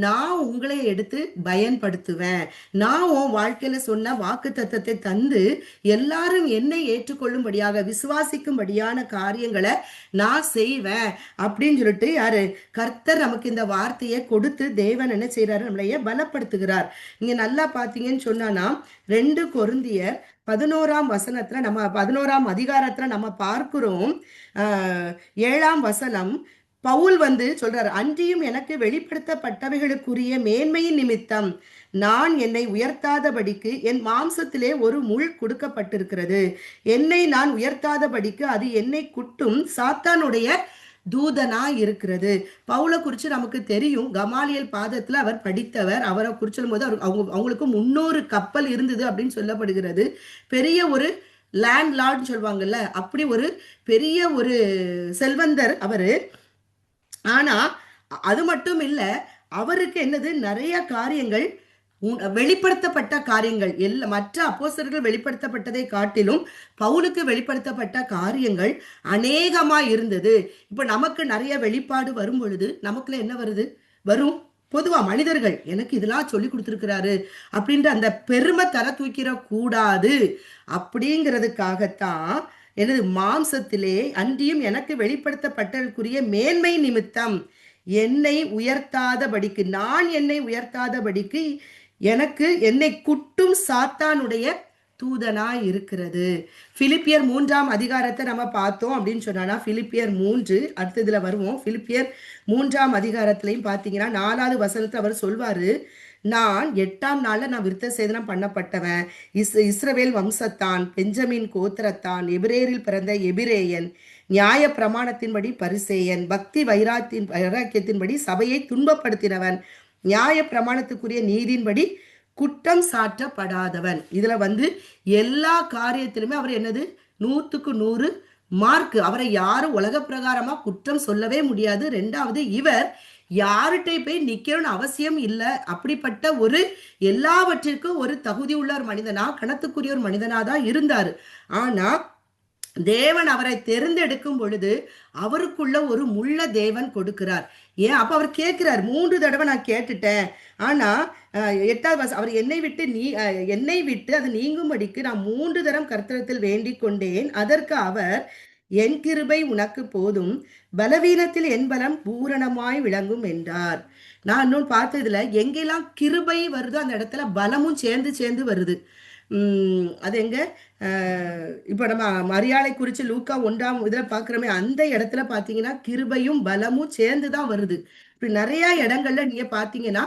நான் உங்களை எடுத்து பயன்படுத்துவேன். நான் உன் வாழ்க்கையில சொன்ன வாக்கு தத்தத்தை தந்து எல்லாரும் என்னை ஏற்றுக்கொள்ளும்படியாக விசுவாசிக்கும்படியான காரியங்களை நான் செய்வேன் அப்படின்னு சொல்லிட்டு யாரு, கர்த்தர் நமக்கு இந்த வார்த்தையை கொடுத்து தேவன் என்ன செய்யறாரு, நம்மளைய பலப்படுத்துகிறார். நீங்க நல்லா பாத்தீங்கன்னு சொன்னா 2 கொரிந்தியர் 11ஆம் வசனத்துல நம்ம 11ஆம் அதிகாரத்துல நம்ம பார்க்கிறோம். 7ஆம் வசனம் பவுல் சொல்றாரு, அன்றியும் எனக்கு வெளிப்படுத்தப்பட்டவைகளுக்குரிய மேன்மையின் நிமித்தம் நான் என்னை உயர்த்தாதபடிக்கு என் மாம்சத்திலே ஒரு முள் கொடுக்கப்பட்டிருக்கிறது. என்னை நான் உயர்த்தாதபடிக்கு அது என்னை குட்டும் சாத்தானுடைய தூதனா இருக்கிறது. பவுலை குறித்து நமக்கு தெரியும். கமாலியல் பாதத்துல அவர் படித்தவர். அவரை குறிச்சும் போது அவங்களுக்கு 300 கப்பல் இருந்தது அப்படின்னு சொல்லப்படுகிறது. பெரிய ஒரு லேண்ட் லார்ட்னு சொல்லுவாங்கல்ல, அப்படி ஒரு பெரிய ஒரு செல்வந்தர் அவரு. ஆனா அது மட்டும் இல்ல, அவருக்கு என்னது, நிறைய காரியங்கள் வெளிப்படுத்தப்பட்ட காரியங்கள் மற்ற அப்போஸ்தலர்கள் வெளிப்படுத்தப்பட்டதை காட்டிலும் பவுலுக்கு வெளிப்படுத்தப்பட்ட காரியங்கள் அநேகமா இருந்தது. இப்ப நமக்கு நிறைய வெளிப்பாடு வரும் பொழுது நமக்குள்ள என்ன வரும், பொதுவா மனிதர்கள் எனக்கு இதெல்லாம் சொல்லி கொடுத்துருக்கிறாரு அப்படின்ற அந்த பெருமை தர தூக்கிற கூடாது அப்படிங்கிறதுக்காகத்தான் எனது மாம்சத்திலே அன்றியும் எனக்கு வெளிப்படுத்தப்பட்டதற்குரிய மேன்மை நிமித்தம் என்னை உயர்த்தாதபடிக்கு, நான் என்னை உயர்த்தாதபடிக்கு என்னை குட்டும் சாத்தானுடைய தூதனா இருக்கிறது. பிலிப்பியர் 3ஆம் அதிகாரத்தை நம்ம பார்த்தோம் அப்படின்னு சொன்னா, பிலிப்பியர் 3 அடுத்ததுல வருவோம். பிலிப்பியர் 3ஆம் அதிகாரத்திலையும் பார்த்தீங்கன்னா 4வது வசனத்தை அவர் சொல்வாரு, நான் 8ஆம் நாள்ல நான் விருத்த சேதனம் பண்ணப்பட்டவன், இஸ்ரவேல் வம்சத்தான், பெஞ்சமின் கோத்திரத்தான், எபிரேயரில் பிறந்த எபிரேயன், நியாய பிரமாணத்தின்படி பரிசேயன், பக்தி வைராக்கியத்தின்படி சபையை துன்பப்படுத்தினவன், நியாய பிரமாணத்துக்குரிய நீதியின்படி குற்றம் சாட்டப்படாதவன். இதுல எல்லா காரியத்திலுமே அவர் என்னது, 100க்கு 100 மார்க். அவரை யாரும் உலக பிரகாரமா குற்றம் சொல்லவே முடியாது. 2வது, இவர் யார்கிட்ட போய் நிக்கணும்னு அவசியம் இல்லை. அப்படிப்பட்ட ஒரு எல்லாவற்றிற்கும் ஒரு தகுதி உள்ள ஒரு மனிதனா, கணத்துக்குரிய ஒரு மனிதனா தான் இருந்தாரு. ஆனா தேவன் அவரை தேர்ந்தெடுக்கும் பொழுது அவருக்குள்ள ஒரு முள்ள தேவன் கொடுக்கிறார். ஏன், அப்ப அவர் கேட்கிறார், 3 தடவை நான் கேட்டுட்டேன், ஆனா 8வது அவர் என்னை விட்டு அது நீங்கும்படிக்கு நான் 3 தரம் கர்த்தரிடத்தில் வேண்டிக் கொண்டேன். அதற்கு அவர், என் கிருபை உனக்கு போதும், பலவீனத்தில் என் பலம் பூரணமாய் விளங்கும் என்றார். நான் இன்னும் பார்த்ததுல எங்கெல்லாம் கிருபை வருதோ அந்த இடத்துல பலமும் சேர்ந்து வருது. அது எங்க, இப்ப நம்ம மரியாதை குறிச்சு லூக்கா 1ஆம் இதுல பாக்குறோமே, அந்த இடத்துல பாத்தீங்கன்னா கிருபையும் பலமும் சேர்ந்துதான் வருது. இப்படி நிறைய இடங்கள்ல நீங்க பாத்தீங்கன்னா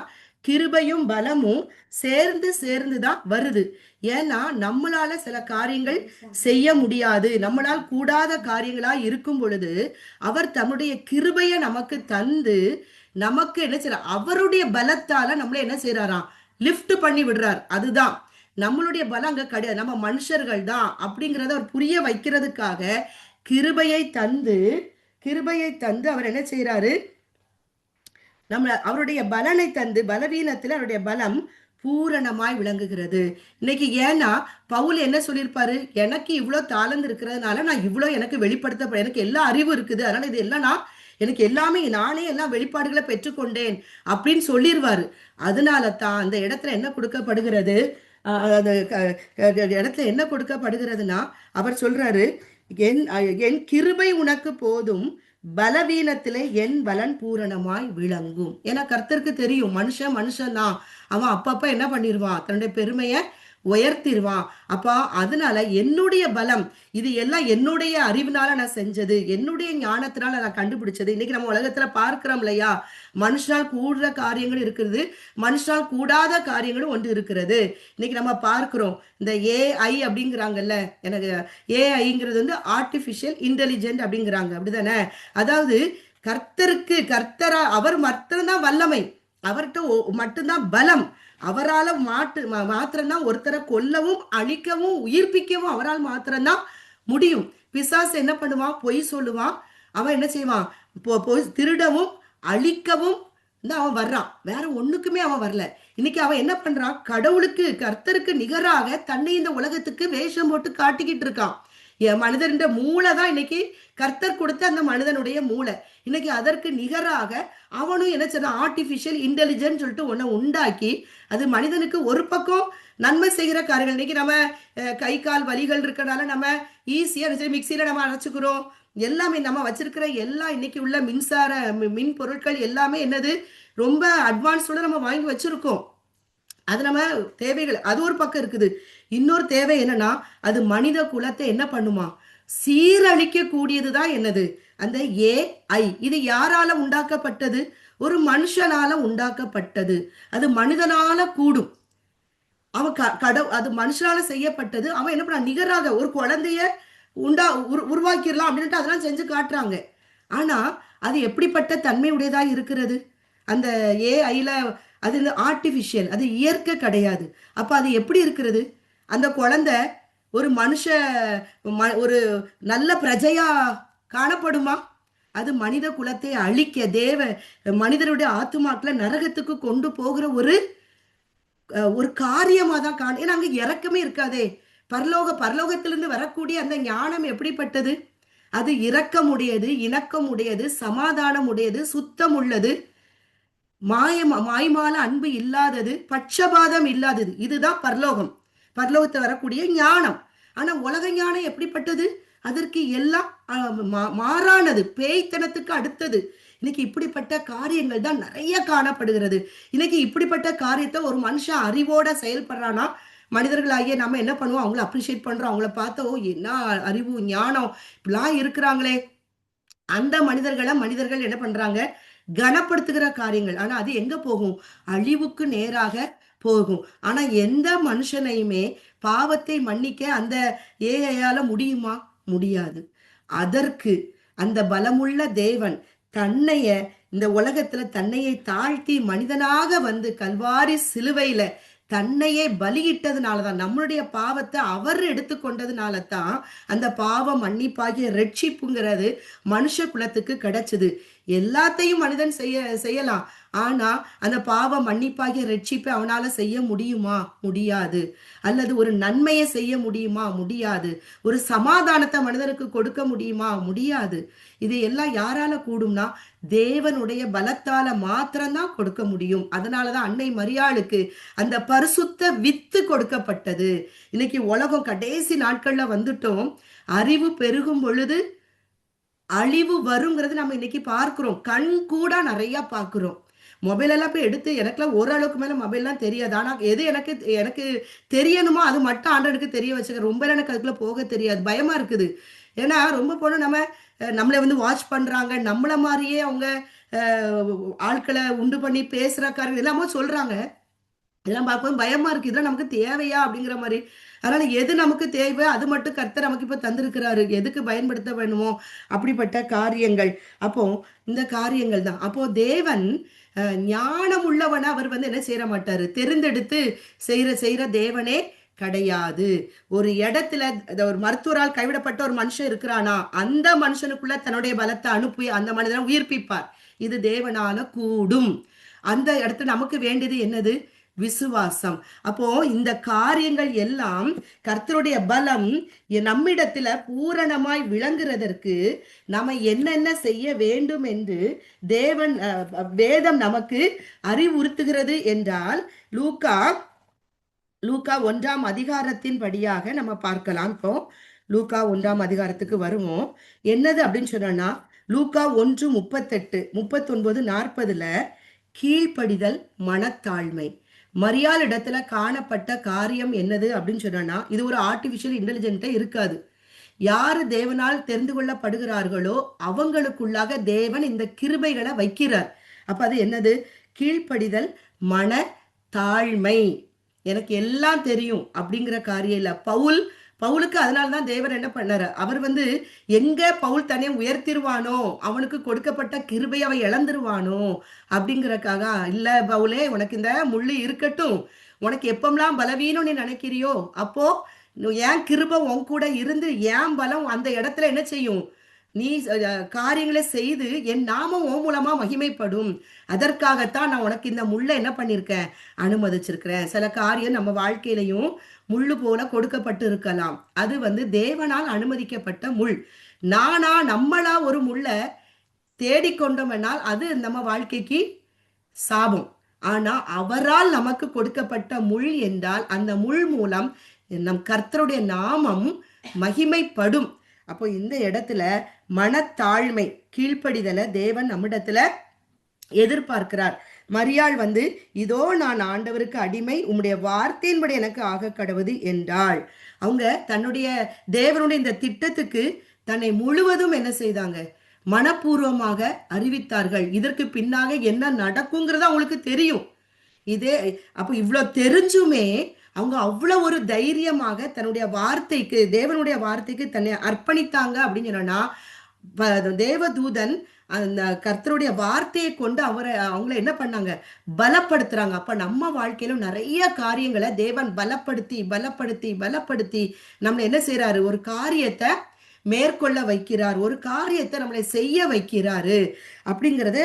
கிருபையும் பலமும் சேர்ந்துதான் வருது. ஏன்னா நம்மளால சில காரியங்கள் செய்ய முடியாது, நம்மளால் கூடாத காரியங்களா இருக்கும் பொழுது அவர் தம்முடைய கிருபையை நமக்கு தந்து நமக்கு என்ன செய்யற, அவருடைய பலத்தால நம்மள என்ன செய்யறாராம், லிஃப்ட் பண்ணி விடுறார். அதுதான் நம்மளுடைய பலம் அங்க கிடையாது, நம்ம மனுஷர்கள் தான் அப்படிங்கிறத அவர் புரிய வைக்கிறதுக்காக கிருபையை தந்து அவர் என்ன செய்யறாரு, அவருடைய பலனை தந்து பலவீனத்தில் அவருடைய பலம் பூரணமாய் விளங்குகிறது. இன்னைக்கு ஏன்னா பவுல் என்ன சொல்லியிருப்பாரு, எனக்கு இவ்வளோ தாளந்து இருக்கிறதுனால நான் இவ்வளோ எனக்கு வெளிப்படுத்த, எனக்கு எல்லா அறிவு இருக்குது, அதனால இது எல்லாம் எனக்கு எல்லாமே நானே எல்லாம் வெளிப்பாடுகளை பெற்றுக்கொண்டேன் அப்படின்னு சொல்லிடுவாரு. அதனால தான் அந்த இடத்துல என்ன கொடுக்கப்படுகிறது, அந்த இடத்துல என்ன கொடுக்கப்படுகிறதுனா அவர் சொல்றாரு, என் என் கிருபை உனக்கு போதும், பலவீனத்திலே என் பலன் பூரணமாய் விளங்கும். ஏன்னா கர்த்தருக்கு தெரியும் மனுஷன் மனுஷன் தான், அவன் அப்பப்ப என்ன பண்ணிடுவான், தன்னுடைய பெருமையை உயர்த்திடுவான். அப்பா அதனால என்னுடைய பலம் இது எல்லாம் என்னுடைய அறிவினால நான் செஞ்சது, என்னுடைய ஞானத்தினால நான் கண்டுபிடிச்சது. இன்னைக்கு நம்ம உலகத்துல பார்க்கிறோம் இல்லையா, மனுஷனால் கூடுற காரியங்கள் இருக்கிறது, மனுஷனால் கூடாத காரியங்களும் ஒன்று இருக்கிறது. இன்னைக்கு நம்ம பார்க்கிறோம் இந்த ஏஐ அப்படிங்கிறாங்கல்ல, எனக்கு ஏஐங்கிறது வந்து ஆர்டிபிஷியல் இன்டெலிஜென்ட் அப்படிங்கிறாங்க, அப்படிதானே? அதாவது கர்த்தரா அவர் மட்டும்தான் வல்லமை, அவர்கிட்ட மட்டும்தான் பலம், அவரால் மாத்திரம்தான் ஒருத்தரை கொல்லவும் அழிக்கவும் உயிர்ப்பிக்கவும் அவரால் மாத்திரம்தான் முடியும். பிசாசு என்ன பண்ணுவான், பொய் சொல்லுவான், அவன் என்ன செய்வான், திருடவும் அழிக்கவும் தான் அவன் வர்றான், வேற ஒண்ணுக்குமே அவன் வரல. இன்னைக்கு அவன் என்ன பண்றான், கடவுளுக்கு கர்த்தருக்கு நிகராக தன்னை இந்த உலகத்துக்கு வேஷம் போட்டு காட்டிக்கிட்டு இருக்கான். மனிதன் மூளை தான் இன்னைக்கு கர்த்தர் கொடுத்த அந்த மனிதனுடைய மூளை. இன்னைக்கு அதற்கு நிகராக அவனும் என்ன செய்ய, ஆர்டிபிஷியல் இன்டெலிஜென்ஸ் சொல்லிட்டு ஒன்ன உண்டாக்கி அது மனிதனுக்கு ஒரு பக்கம் நன்மை செய்கிற காரியங்கள். இன்னைக்கு நம்ம கை கால் வலிகள் இருக்கனால நம்ம ஈஸியா மிக்சியில நம்ம அரைச்சுக்கிறோம், எல்லாமே நம்ம வச்சிருக்கிற எல்லாம் இன்னைக்கு உள்ள மின்சார மின் பொருட்கள் எல்லாமே என்னது ரொம்ப அட்வான்ஸோட நம்ம வாங்கி வச்சிருக்கோம். அது நம்ம தேவைகள், அது ஒரு பக்கம் இருக்குது. இன்னொரு தேவை என்னன்னா, அது மனித குலத்தை என்ன பண்ணுமா, சீரழிக்க கூடியதுதான் என்னது, அந்த ஏஐ. இது யாரால உண்டாக்கப்பட்டது, ஒரு மனுஷனால உண்டாக்கப்பட்டது. அது மனிதனால கூடும், அவன் அது மனுஷனால செய்யப்பட்டது. அவன் என்ன பண்ண, நிகராக ஒரு குழந்தைய உருவாக்கிடலாம் அப்படின்ட்டு அதெல்லாம் செஞ்சு காட்டுறாங்க. ஆனா அது எப்படிப்பட்ட தன்மையுடையதா இருக்கிறது, அந்த ஏஐல அது ஆர்டிபிஷியல், அது இயற்கை கிடையாது. அப்ப அது எப்படி இருக்கிறது, அந்த குழந்தை ஒரு ஒரு நல்ல பிரஜையா காணப்படுமா? அது மனித குலத்தை அழிக்க, மனிதனுடைய ஆத்துமாக்களை நரகத்துக்கு கொண்டு போகிற ஒரு காரியமா தான் காண. ஏன்னா அங்க இறக்கமே இருக்காதே. பரலோகத்திலிருந்து வரக்கூடிய அந்த ஞானம் எப்படிப்பட்டது, அது இரக்கம் உடையது, இணக்கம் உடையது, சமாதானம் உடையது, சுத்தம் உள்ளது, மாய்மால அன்பு இல்லாதது, பட்சபாதம் இல்லாதது. இதுதான் பரலோகத்தை வரக்கூடிய ஞானம். ஆனா உலக ஞானம் எப்படிப்பட்டது, அதற்கு எல்லாம் மாறானது, பேய்த்தனத்துக்கு அடுத்தது. இன்னைக்கு இப்படிப்பட்ட காரியங்கள் தான் நிறைய காணப்படுகிறது. இன்னைக்கு இப்படிப்பட்ட காரியத்தை ஒரு மனுஷன் அறிவோட செயல்படுறானா, மனிதர்களாகிய நம்ம என்ன பண்ணுவோம், அவங்கள அப்ரிஷியேட் பண்றோம், அவங்கள பார்த்தோ என்ன அறிவு ஞானம் இப்படிலாம் இருக்கிறாங்களே, அந்த மனிதர்கள் என்ன பண்றாங்க, கனப்படுத்துகிற காரியங்கள். ஆனா அது எங்க போகும், அழிவுக்கு நேராக போகும். ஆனா எந்த மனுஷனையுமே பாவத்தை மன்னிக்க அந்த ஏஐயால முடியுமா, முடியாது. அதற்கு அந்த பலமுள்ள தேவன் தன்னைய இந்த உலகத்துல தன்னையை தாழ்த்தி மனிதனாக வந்து கல்வாரி சிலுவையில தன்னையே பலியிட்டதுனாலதான், நம்மளுடைய பாவத்தை அவர் எடுத்துக்கொண்டதுனால தான் அந்த பாவம் மன்னிப்பாகிய ரட்சிப்புங்கிறது மனுஷ குலத்துக்கு கிடைச்சது. எல்லாத்தையும் மனிதன் செய்யலாம், ஆனா அந்த பாவம் மன்னிப்பாகிய ரட்சிப்பை அவனால செய்ய முடியுமா, முடியாது. அல்லது ஒரு நன்மையை செய்ய முடியுமா, முடியாது. ஒரு சமாதானத்தை மனிதனுக்கு கொடுக்க முடியுமா, முடியாது. இது எல்லாம் யாரால கூடும்னா தேவனுடைய பலத்தால மாத்திரம்தான் கொடுக்க முடியும். அதனாலதான் அன்னை மரியாளுக்கு அந்த பரிசுத்த வித்து கொடுக்கப்பட்டது. இன்னைக்கு உலகம் கடைசி நாட்கள்ல வந்துட்டோம், அறிவு பெருகும் பொழுது அழிவு வருங்கிறது நம்ம இன்னைக்கு பார்க்கிறோம், கண் கூட நிறைய பார்க்கிறோம். மொபைல் எல்லாம் போய் எடுத்து, எனக்குலாம் ஓரளவுக்கு மேல மொபைல்லாம் தெரியாது, ஆனா எது எனக்கு தெரியணுமோ அது மட்டும் ஆண்டவனுக்கு தெரிய வச்சுக்க. ரொம்ப எனக்கு அதுக்குள்ள போக தெரியாது, பயமா இருக்குது. ஏன்னா ரொம்ப போன நம்மளை வந்து வாட்ச் பண்றாங்க, நம்மள மாதிரியே அவங்க ஆட்களை உண்டு பண்ணி பேசுறக்காரங்க எல்லாமே சொல்றாங்க. இதெல்லாம் பார்க்கும்போது பயமா இருக்கு, இதெல்லாம் நமக்கு தேவையா அப்படிங்கிற மாதிரி. அதனால எது நமக்கு தேவை அது மட்டும் கர்த்தர் நமக்கு இப்ப தந்திருக்கிறாரு, எதுக்கு பயன்படுத்த வேணுமோ அப்படிப்பட்ட காரியங்கள். அப்போ இந்த காரியங்கள் தான். அப்போ தேவன் ஞானம் உள்ளவன அவர் வந்து என்ன செய்ய மாட்டாரு, தெரிந்தெடுத்து செய்யற தேவனே கிடையாது. ஒரு இடத்துல ஒரு மருத்துவரால் கைவிடப்பட்ட ஒரு மனுஷன் இருக்கிறானா, அந்த மனுஷனுக்குள்ள தன்னுடைய பலத்தை அனுப்பி அந்த மனிதனை உயிர்ப்பிப்பார். இது தேவனால கூடும். அந்த இடத்துல நமக்கு வேண்டியது என்னது? விசுவாசம். அப்போ இந்த காரியங்கள் எல்லாம் கர்த்தருடைய பலம் நம்மிடத்துல பூரணமாய் விளங்குறதற்கு நம்ம என்னென்ன செய்ய வேண்டும் என்று தேவன் வேதம் நமக்கு அறிவுறுத்துகிறது என்றால் லூக்கா லூக்கா 1ஆம் அதிகாரத்தின் படியாக நம்ம பார்க்கலாம். இப்போ லூக்கா 1ஆம் அதிகாரத்துக்கு வருவோம். என்னது அப்படின்னு சொன்னா, லூக்கா 1:38, 39, 40ல கீழ்ப்படிதல், மனத்தாழ்மை. மரியாள் இடத்துல காணப்பட்ட காரியம் என்னது அப்படின்னு சொன்னா, இது ஒரு ஆர்டிபிஷியல் இன்டெலிஜென்ட்டே இருக்காது. யாரு தேவனால் தெரிந்து கொள்ளப்படுகிறார்களோ அவங்களுக்குள்ளாக தேவன் இந்த கிருபைகளை வைக்கிறார். அப்ப அது என்னது? கீழ்ப்படிதல், மன தாழ்மை. எனக்கு எல்லாம் தெரியும் அப்படிங்கிற காரியம் இல்ல. பவுலுக்கு அதனால்தான் தேவன் என்ன பண்ணாரு, அவர் எங்க பவுல் தன்னை உயர்த்திருவானோ, அவனுக்கு கொடுக்கப்பட்ட கிருபை அவன் இழந்துருவானோ அப்படிங்கறக்காக, இல்ல பவுலே, உனக்கு இந்த முள்ளு இருக்கட்டும், உனக்கு எப்பமெல்லாம் பலவீனம் நீ நினைக்கிறியோ அப்போ ஏன் கிருபை உன் கூட இருந்து ஏன் பலம் அந்த இடத்துல என்ன செய்யும், நீ காரியங்களை செய்து என் நாமம் உன் மூலமா மகிமைப்படும். அதற்காகத்தான் நான் உனக்கு இந்த முள்ளை என்ன பண்ணிருக்கேன், அனுமதிச்சிருக்கிறேன். சில காரியம் நம்ம வாழ்க்கையிலையும் முள்ளு போல கொடுக்கப்பட்டு இருக்கலாம். அது தேவனால் அனுமதிக்கப்பட்ட முள். நம்மளா ஒரு முள்ளை தேடிக்கொண்டோம்னால் அது நம்ம வாழ்க்கைக்கு சாபம். ஆனா அவரால் நமக்கு கொடுக்கப்பட்ட முள் என்றால் அந்த முள் மூலம் நம் கர்த்தருடைய நாமம் மகிமைப்படும். அப்போ இந்த இடத்துல மனத்தாழ்மை, கீழ்ப்படிதலை தேவன் நம்மிடத்துல எதிர்பார்க்கிறார். மரியாள் இதோ நான் ஆண்டவருக்கு அடிமை, உம்முடைய வார்த்தையின்படி எனக்கு ஆக கடவுது என்றாள். அவங்க தன்னுடைய தேவனுடைய இந்த திட்டத்துக்கு தன்னை முழுவதும் என்ன செய்தாங்க, மனப்பூர்வமாக அறிவித்தார்கள். இதற்கு பின்னாக என்ன நடக்குங்கிறது அவங்களுக்கு தெரியும். அப்ப இவ்வளவு தெரிஞ்சுமே அவங்க அவ்வளவு ஒரு தைரியமாக தன்னுடைய வார்த்தைக்கு, தேவனுடைய வார்த்தைக்கு தன்னை அர்ப்பணித்தாங்க அப்படின்னு சொன்னா, தேவதூதன் அந்த கர்த்தருடைய வார்த்தையை கொண்டு அவங்கள என்ன பண்ணாங்க, பலப்படுத்துறாங்க. அப்ப நம்ம வாழ்க்கையில நிறைய காரியங்களை தேவன் பலப்படுத்தி பலப்படுத்தி பலப்படுத்தி நம்மளை என்ன செய்யறாரு, ஒரு காரியத்தை மேற்கொள்ள வைக்கிறார், ஒரு காரியத்தை நம்மளை செய்ய வைக்கிறாரு அப்படிங்கிறத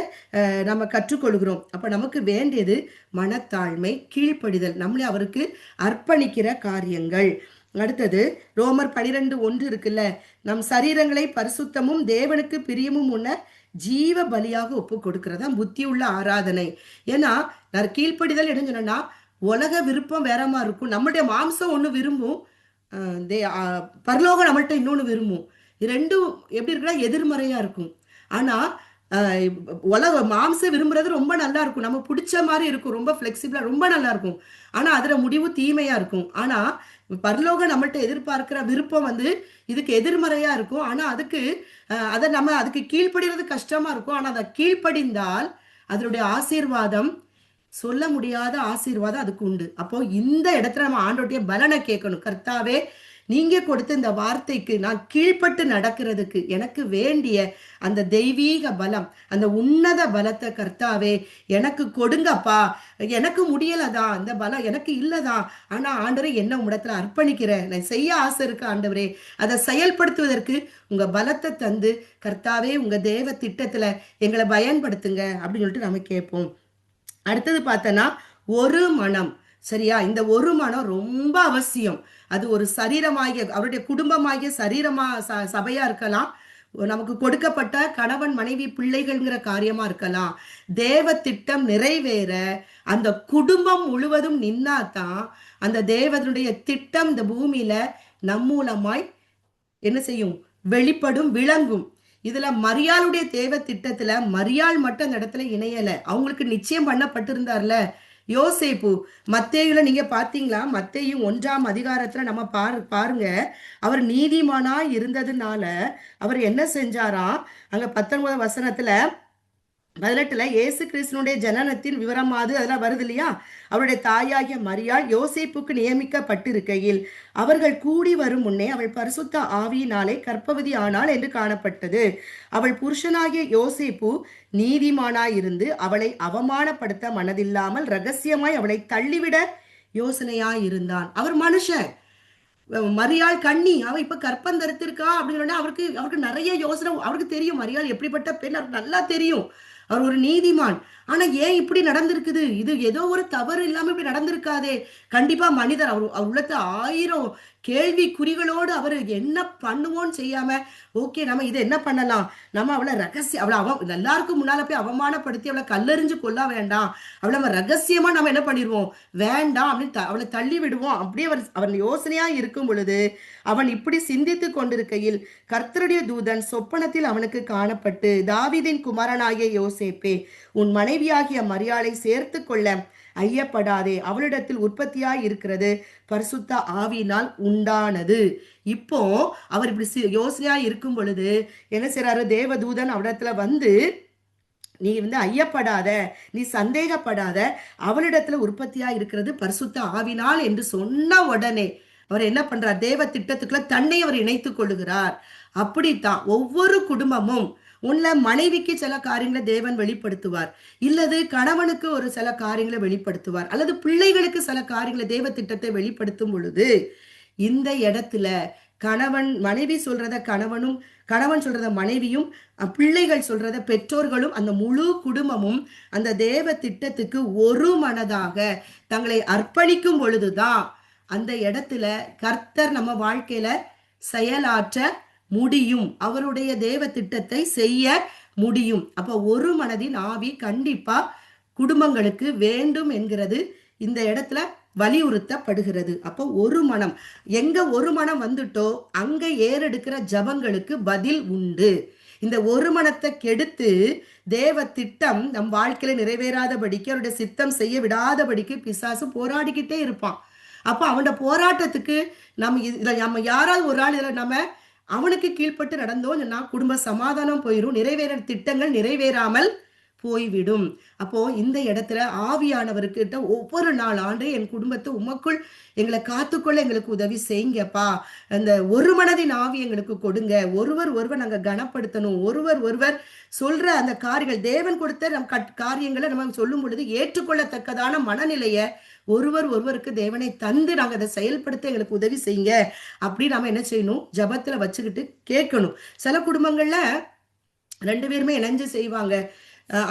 நம்ம கற்றுக்கொள்கிறோம். அப்ப நமக்கு வேண்டியது மனத்தாழ்மை, கீழ்ப்படிதல், நம்மளே அவருக்கு அர்ப்பணிக்கிற காரியங்கள். அடுத்தது ரோமர் 12:1 இருக்குல்ல, நம் சரீரங்களை பரிசுத்தமும் தேவனுக்கு பிரியமும் உள்ள ஜீவ பலியாக ஒப்பு கொடுக்கிறதா புத்தி உள்ள ஆராதனை. ஏன்னா நான் கீழ்ப்படிதல் என்ன சொன்னா, உலக விருப்பம் வேறமா இருக்கும். நம்மளுடைய மாம்சம் ஒண்ணு விரும்பும், பரலோகம் நம்மள்ட்ட இன்னொன்னு விரும்பும். ரெண்டும் எப்படி இருக்குன்னா எதிர்மறையா இருக்கும். ஆனா உலக மாம்சம் விரும்புறது ரொம்ப நல்லா இருக்கும், நம்ம பிடிச்ச மாதிரி இருக்கும், ரொம்ப பிளெக்சிபிளா ரொம்ப நல்லா இருக்கும். ஆனா அதுல முடிவு தீமையா இருக்கும். ஆனா பரலோகம் நம்மள்ட்ட எதிர்பார்க்கிற விருப்பம் இதுக்கு எதிர்மறையா இருக்கும். ஆனா அதுக்கு கீழ்ப்படிறது கஷ்டமா இருக்கும். ஆனா அதை கீழ்ப்படிந்தால் அதனுடைய ஆசீர்வாதம், சொல்ல முடியாத ஆசீர்வாதம் அதுக்கு உண்டு. அப்போ இந்த இடத்துல நம்ம ஆண்டோடைய பலனை கேட்கணும். கர்த்தாவே, நீங்க கொடுத்த இந்த வார்த்தைக்கு நான் கீழ்ப்பட்டு நடக்கிறதுக்கு எனக்கு வேண்டிய அந்த தெய்வீக பலம், அந்த உன்னத பலத்தை கர்த்தாவே எனக்கு கொடுங்கப்பா. எனக்கு முடியலதான், அந்த பலம் எனக்கு இல்லதான். ஆனா ஆண்டவரே, என்ன உம்மிடத்துல அர்ப்பணிக்கிறேன், நான் செய்ய ஆசை இருக்கு ஆண்டவரே, அதை செயல்படுத்துவதற்கு உங்க பலத்தை தந்து கர்த்தாவே உங்க தேவ திட்டத்துல எங்களை பயன்படுத்துங்க அப்படின்னு சொல்லிட்டு நம்ம கேட்போம். அடுத்தது பார்த்தோன்னா ஒரு மனம். சரியா? இந்த ஒரு மனம் ரொம்ப அவசியம். அது ஒரு சரீரமாகிய, அவருடைய குடும்பமாகிய சபையா இருக்கலாம், நமக்கு கொடுக்கப்பட்ட கணவன் மனைவி பிள்ளைகள்ங்கிற காரியமா இருக்கலாம். தேவ திட்டம் நிறைவேற அந்த குடும்பம் முழுவதும் நின்னாதான் அந்த தேவனுடைய திட்டம் இந்த பூமியில நம் மூலமாய் என்ன செய்யும், வெளிப்படும், விளங்கும். இதுல மரியாளுடைய தேவ திட்டத்துல மரியாள் மட்டும் அந்த இடத்துல இணையல, அவங்களுக்கு நிச்சயம் பண்ணப்பட்டிருந்தார்ல யோசேப்பு. மத்தேயுல நீங்க பாத்தீங்களா, மத்தேயு 1ஆம் அதிகாரத்துல நம்ம பாருங்க, அவர் நீதிமானா இருந்ததுனால அவர் என்ன செஞ்சாராம், அங்க 19 வசனத்துல 18ல இயேசு கிறிஸ்துனுடைய ஜனனத்தின் விவரமாது அதெல்லாம் வருது இல்லையா, அவருடைய தாயாகிய மரியாள் யோசேப்புக்கு நியமிக்கப்பட்டிருக்கையில் அவர்கள் கூடி வரும் முன்னே அவள் பரிசுத்த ஆவியினாலே கர்ப்பவதி ஆனாள் என்று காணப்பட்டது. அவள் புருஷனாகிய யோசேப்பு நீதிமானாயிருந்து அவளை அவமானப்படுத்த மனதில்லாமல் ரகசியமாய் அவளை தள்ளிவிட யோசனையாயிருந்தான். அவர் மனுஷன், மரியாள் கண்ணி, அவ இப்ப கற்பம் தரித்திருக்கா அப்படின்னு அவருக்கு நிறைய யோசனை. அவருக்கு தெரியும் மரியாள் எப்படிப்பட்ட பெண், அவருக்கு நல்லா தெரியும். அவர் ஒரு நீதிமான். ஆனா ஏன் இப்படி நடந்திருக்குது? இது ஏதோ ஒரு தவறு இல்லாம இப்படி நடந்திருக்காதே. கண்டிப்பா மனிதர் அவர் உள்ளத்துல 1000 கேள்விக்குறிகளோடு அவர் என்ன பண்ணுவோன்னு செய்யாம, ஓகே நம்ம இதை என்ன பண்ணலாம், நம்ம அவளை ரகசியம் அவளை எல்லாருக்கும் முன்னால போய் அவமானப்படுத்தி அவளை கல்லெறிஞ்சு கொள்ள வேண்டாம், அவளை நம்ம ரகசியமா நம்ம என்ன பண்ணிடுவோம், வேண்டாம் அப்படின்னு அவளை தள்ளி விடுவோம். அப்படியே அவன் யோசனையா இருக்கும் பொழுது அவன் இப்படி சிந்தித்து கொண்டிருக்கையில் கர்த்தருடைய தூதன் சொப்பனத்தில் அவனுக்கு காணப்பட்டு, தாவீதின் குமாரனாகிய யோசேப்பே, உன் மனைவியாகிய மரியாளை சேர்த்து கொள்ள ஐயப்படாதே, அவளிடத்தில் உற்பத்தியாய் இருக்கிறது பரிசுத்த ஆவியினால் உண்டானது. இப்போ அவர் இப்படி யோசனையா இருக்கும் பொழுது என்ன செய்றாரு, தேவதூதன் அவரிடத்துல வந்து, நீ ஐயப்படாத, நீ சந்தேகப்படாத, அவளிடத்துல உற்பத்தியா இருக்கிறது பரிசுத்த ஆவினால் என்று சொன்ன உடனே அவர் என்ன பண்றார், தேவ திட்டத்துக்குள்ள தன்னை அவர் இணைத்துக் கொள்ளுகிறார். அப்படித்தான் ஒவ்வொரு குடும்பமும் உன்ல மனைவிக்கு சில காரியங்களை தேவன் வெளிப்படுத்துவார், இல்லது கணவனுக்கு ஒரு சில காரியங்களை வெளிப்படுத்துவார், அல்லது பிள்ளைகளுக்கு சில காரியங்களை தேவ திட்டத்தை வெளிப்படுத்தும் பொழுது இந்த இடத்துல கணவன் மனைவி சொல்றத கணவனும், கணவன் சொல்றத மனைவியும், பிள்ளைகள் சொல்றத பெற்றோர்களும், அந்த முழு குடும்பமும் அந்த தேவ திட்டத்துக்கு ஒரு மனதாக தங்களை அர்ப்பணிக்கும் பொழுதுதான் அந்த இடத்துல கர்த்தர் நம்ம வாழ்க்கையில செயலாற்ற முடியும், அவருடைய தேவ திட்டத்தை செய்ய முடியும். அப்ப ஒரு மனதின் ஆவி கண்டிப்பா குடும்பங்களுக்கு வேண்டும் என்கிறது இந்த இடத்துல வலியுறுத்தப்படுகிறது. அப்போ ஒரு மனம், எங்க ஒரு மனம் வந்துட்டோ அங்க ஏறெடுக்கிற ஜபங்களுக்கு பதில் உண்டு. இந்த ஒரு மனத்தை கெடுத்து தேவ திட்டம் நம் வாழ்க்கையில நிறைவேறாதபடிக்கு, அவருடைய சித்தம் செய்ய விடாதபடிக்கு பிசாசு போராடிக்கிட்டே இருப்பான். அப்போ அவனோட போராட்டத்துக்கு நம்ம யாராவது ஒரு ஆள் இதில் நம்ம அவனுக்கு கீழ்பட்டு நடந்தோம்னா குடும்ப சமாதானம் போயிடும், நிறைவேற திட்டங்கள் நிறைவேறாமல் போய்விடும். அப்போ இந்த இடத்துல ஆவியானவர்கிட்ட ஒவ்வொரு நாள், ஆண்டு என் குடும்பத்தை உமக்குள் எங்களை காத்துக்கொள்ள எங்களுக்கு உதவி செய்யுங்கப்பா, அந்த ஒரு மனதின் ஆவி எங்களுக்கு கொடுங்க, ஒருவர் நாங்க கனப்படுத்தணும், ஒருவர் சொல்ற அந்த காரியங்கள் தேவன் கொடுத்த நம் காரியங்களை நம்ம சொல்லும் பொழுது ஏற்றுக்கொள்ளத்தக்கதான மனநிலைய ஒருவருக்கு தேவனை தந்து நாங்க அதை செயல்படுத்த எங்களுக்கு உதவி செய்யுங்க அப்படி நாம என்ன செய்யணும், ஜபத்துல வச்சுக்கிட்டு கேட்கணும். சில குடும்பங்கள்ல 2 பேருமே இணைஞ்சு செய்வாங்க,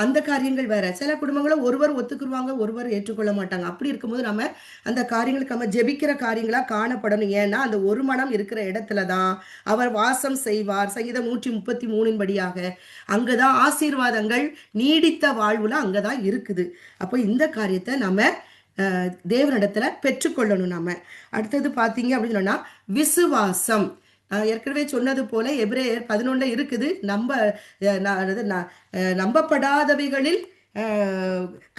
அந்த காரியங்கள் வேற. சில குடும்பங்கள ஒருவர் ஒத்துக்குருவாங்க, ஒருவர் ஏற்றுக்கொள்ள மாட்டாங்க. அப்படி இருக்கும்போது நம்ம அந்த காரியங்களுக்கு நம்ம ஜெபிக்கிற காரியங்களா காணப்படணும். ஏன்னா அந்த ஒரு மனம் இருக்கிற இடத்துலதான் அவர் வாசம் செய்வார். சங்கீதம் 133 படியாக அங்கதான் ஆசீர்வாதங்கள், நீடித்த வாழ்வுல அங்கதான் இருக்குது. அப்போ இந்த காரியத்தை நம்ம தேவனிடத்துல பெற்றுக்கொள்ளணும். நாம அடுத்தது பாத்தீங்க அப்படின்னு சொன்னா விசுவாசம். ஏற்கனவே சொன்னது போல எபிரேயர் 11 இருக்குது, நம்பப்படாதவைகளில்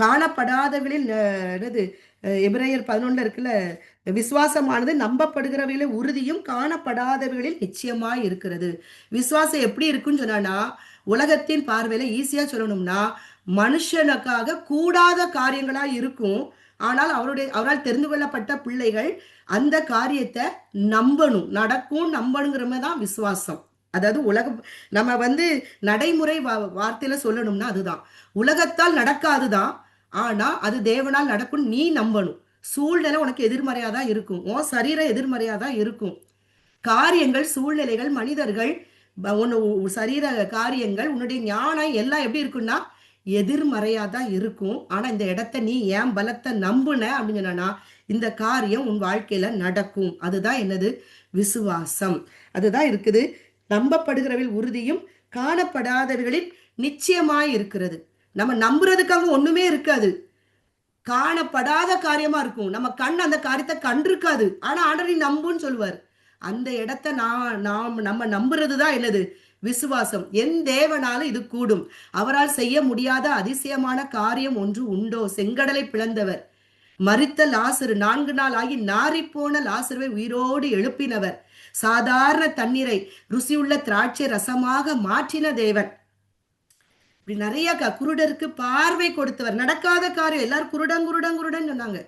காணப்படாதவைகளில் எபிரேயர் 11 இருக்குல்ல, விசுவாசமானது நம்பப்படுகிறவைகளில் உறுதியும் காணப்படாதவைகளில் நிச்சயமாய் இருக்கிறது. விசுவாசம் எப்படி இருக்குன்னு சொன்னா, உலகத்தின் பார்வையில ஈஸியா சொல்லணும்னா மனுஷனுக்காக கூடாத காரியங்களா இருக்கும். ஆனால் அவரால் தெரிந்து கொள்ளப்பட்ட பிள்ளைகள் அந்த காரியத்தை நம்பணும், நடக்கும் நம்பணுங்கிறதான் விசுவாசம். அதாவது நம்ம நடைமுறை வார்த்தையில சொல்லணும்னா அதுதான், உலகத்தால் நடக்காதுதான், ஆனா அது தேவனால் நடக்கும். நீ நம்பணும். சூழ்நிலை உனக்கு எதிர்மறையாதான் இருக்கும், உன் சரீரம் எதிர்மறையாதான் இருக்கும். காரியங்கள், சூழ்நிலைகள், மனிதர்கள், சரீர காரியங்கள், உன்னுடைய ஞானம் எல்லாம் எப்படி இருக்குன்னா எதிர்மறையாதான் இருக்கும். ஆனா இந்த இடத்த நீ ஏன் பலத்தை நம்புன அப்படின்னு சொன்னா இந்த காரியம் உன் வாழ்க்கையில நடக்கும். அதுதான் என்னது, விசுவாசம். அதுதான் இருக்குது. நம்பப்படுகிறவர்கள் உறுதியும் காணப்படாதவர்களில் நிச்சயமாய் இருக்கிறது. நம்ம நம்புறதுக்காக ஒண்ணுமே இருக்காது, காணப்படாத காரியமா இருக்கும். நம்ம கண் அந்த காரியத்தை கண்டிருக்காது, ஆனா ஆண்டவர் நீ நம்புன்னு சொல்லுவார். அந்த இடத்த நம்ம நம்புறதுதான் என்னது, விசுவாசம். என் தேவனால இது கூடும், அவரால் செய்ய முடியாத அதிசயமான காரியம் ஒன்று உண்டோ? செங்கடலை பிளந்தவர், மரித்த லாசரு 4 நாள் ஆகி நாறிப்போன லாசருவை உயிரோடு எழுப்பினவர், சாதாரண தண்ணீரை ருசியுள்ள திராட்சை ரசமாக மாற்றின தேவன். இப்படி நிறைய குருடருக்கு பார்வை கொடுத்தவர். நடக்காத காரியம், எல்லாரும் குருடன் சொன்னாங்க,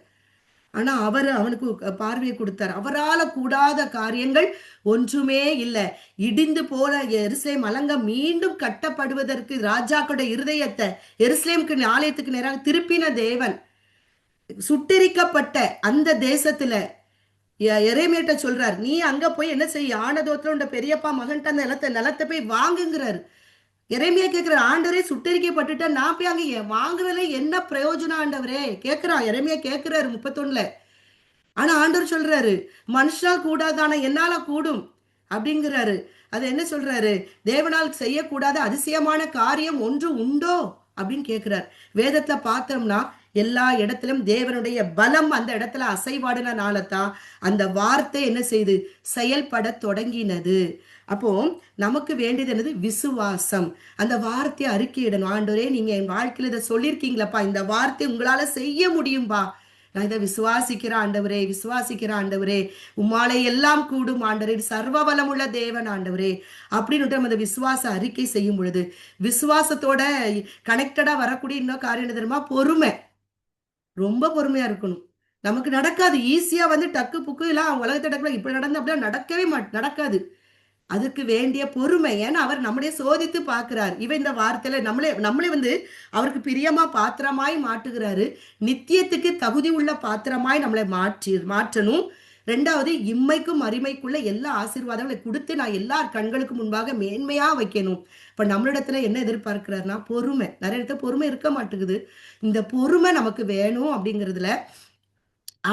ஆனா அவனுக்கு பார்வையை கொடுத்தார். அவரால் கூடாத காரியங்கள் ஒன்றுமே இல்லை. இடிந்து போல எருசலேம் அலங்க மீண்டும் கட்டப்படுவதற்கு ராஜாக்களுடைய இருதயத்தை எருசலேமுக்கு ஆலயத்துக்கு நேராக திருப்பின தேவன். சுட்டெரிக்கப்பட்ட அந்த தேசத்துல எரேமியாட்ட சொல்றார், நீ அங்க போய் என்ன செய்ய, ஆனதோத்துல உண்ட பெரியப்பா மகன்ட்ட அந்த நிலத்தை போய் வாங்குங்கிறாரு. எரேமியா கேட்கிற ஆண்டவரே சுட்டரிக்கப்பட்டுட்டா நான் போய் அங்க வாங்குறதுல என்ன பிரயோஜனம் ஆண்டவரே கேட்கிறான். எரேமியா கேட்கிறாரு 31. ஆனா ஆண்டவர் சொல்றாரு, மனுஷனால் கூடாது ஆனா என்னால கூடும் அப்படிங்கிறாரு. அது என்ன சொல்றாரு, தேவனால் செய்யக்கூடாத அதிசயமான காரியம் ஒன்று உண்டோ அப்படின்னு கேட்கிறார். வேதத்துல பார்த்தோம்னா எல்லா இடத்திலும் தேவனுடைய பலம் அந்த இடத்துல அசைவாடுனால தான் அந்த வார்த்தை என்ன செய்து செயல்பட தொடங்கினது. அப்போ நமக்கு வேண்டியது என்னது, விசுவாசம். அந்த வார்த்தையை அறிக்கையிடணும். ஆண்டவரே நீங்க என் வாழ்க்கையில இதை சொல்லியிருக்கீங்களப்பா, இந்த வார்த்தை உங்களால செய்ய முடியும்பா, நான் இதை விசுவாசிக்கிற ஆண்டவரே, விசுவாசிக்கிற ஆண்டவரே, உம்மாலே எல்லாம் கூடும் ஆண்டவரே, சர்வ வளமுள்ள தேவன் ஆண்டவரே அப்படின்னு நம்ம அந்த விசுவாச அறிக்கை செய்யும் பொழுது விசுவாசத்தோட கனெக்டடா வரக்கூடிய இன்னொரு காரியம் என்ன தெரியுமா, பொறுமை. ரொம்ப பொறுமையா இருக்கணும். நமக்கு நடக்காது. ஈஸியா வந்து டக்கு புக்கு எல்லாம் உலகத்தை டக்குல இப்படி நடந்து அப்படிலாம் நடக்கவே நடக்காது. அதுக்கு வேண்டிய பொறுமை. ஏன்னா அவர் நம்மளே சோதித்து பார்க்கிறார். இவன் இந்த வார்த்தையில நம்மளே நம்மளே வந்து அவருக்கு பிரியமா பாத்திரமாய் மாட்டுகிறாரு. நித்தியத்துக்கு தகுதி உள்ள பாத்திரமாய் நம்மளை மாற்றணும். ரெண்டாவது, இம்மைக்கும் அருமைக்குள்ள எல்லா ஆசீர்வாதங்களை கொடுத்து நான் எல்லார் கண்களுக்கு முன்பாக மேன்மையா வைக்கணும். இப்ப நம்மளிடத்துல என்ன எதிர்பார்க்கிறாருன்னா பொறுமை. நிறைய இடத்துல பொறுமை இருக்க மாட்டேங்குது. இந்த பொறுமை நமக்கு வேணும் அப்படிங்கிறதுல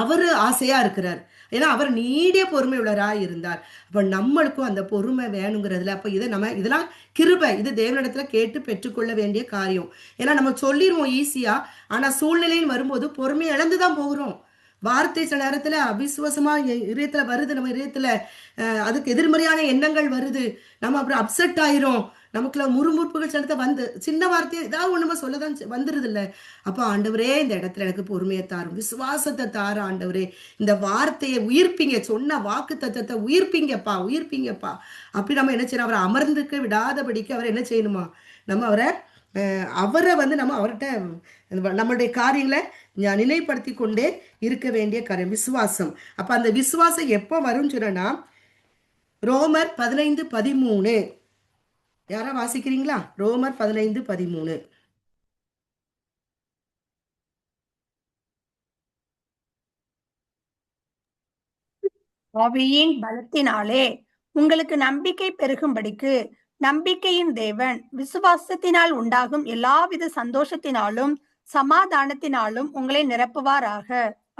அவரு ஆசையா இருக்கிறார். ஏன்னா அவர் நீடிய பொறுமை உள்ளவராய் இருந்தார். அப்ப நம்மளுக்கும் அந்த பொறுமை வேணுங்கிறதுல அப்ப இதை நம்ம இதெல்லாம் கிருபை, இது தேவனிடத்துல கேட்டு பெற்றுக்கொள்ள வேண்டிய காரியம். ஏன்னா நம்ம சொல்லிடுவோம் ஈஸியா, ஆனா சூழ்நிலைன்னு வரும்போது பொறுமையை இழந்துதான் போகிறோம். வார்த்தை சில நேரத்துல அவிசுவாசமா இதயத்துல வருது, நம்ம இதயத்துல அதுக்கு எதிர்மறையான எண்ணங்கள் வருது, நம்ம அப்புறம் அப்செட் ஆயிரும், நமக்குள்ள முறுமுறுப்புகள் சில வந்து சின்ன வார்த்தையை ஏதாவது ஒண்ணுமா சொல்லதான் வந்துருது இல்ல. அப்ப ஆண்டவரே இந்த இடத்துல எனக்கு பொறுமையை தாரும், விசுவாசத்தை தார ஆண்டவரே, இந்த வார்த்தையை உயிர்ப்பீங்க, சொன்ன வாக்கு தத்துவத்தை உயிர்ப்பீங்கப்பா, உயிர்ப்பீங்கப்பா அப்படி நம்ம என்ன செய்யணும், அவரை அமர்ந்துக்க விடாதபடிக்கு அவரை என்ன செய்யணுமா, நம்ம அவரை வந்து நம்ம அவர்கிட்ட நம்மளுடைய காரியங்களை நினைப்படுத்தி கொண்டே இருக்க வேண்டிய காரியம் விசுவாசம். அப்ப அந்த விசுவாசம் எப்போ வரும்னு சொன்னா ரோமர் 15:13 யாரா வாசிக்கிறீங்களா? ரோமர் 15:13. ஆவியின் பலத்தினாலே உங்களுக்கு நம்பிக்கை பெருகும்படிக்கு நம்பிக்கையின் தேவன் விசுவாசத்தினால் உண்டாகும் எல்லாவித சந்தோஷத்தினாலும் சமாதானத்தினாலும் உங்களை நிரப்புவாராக.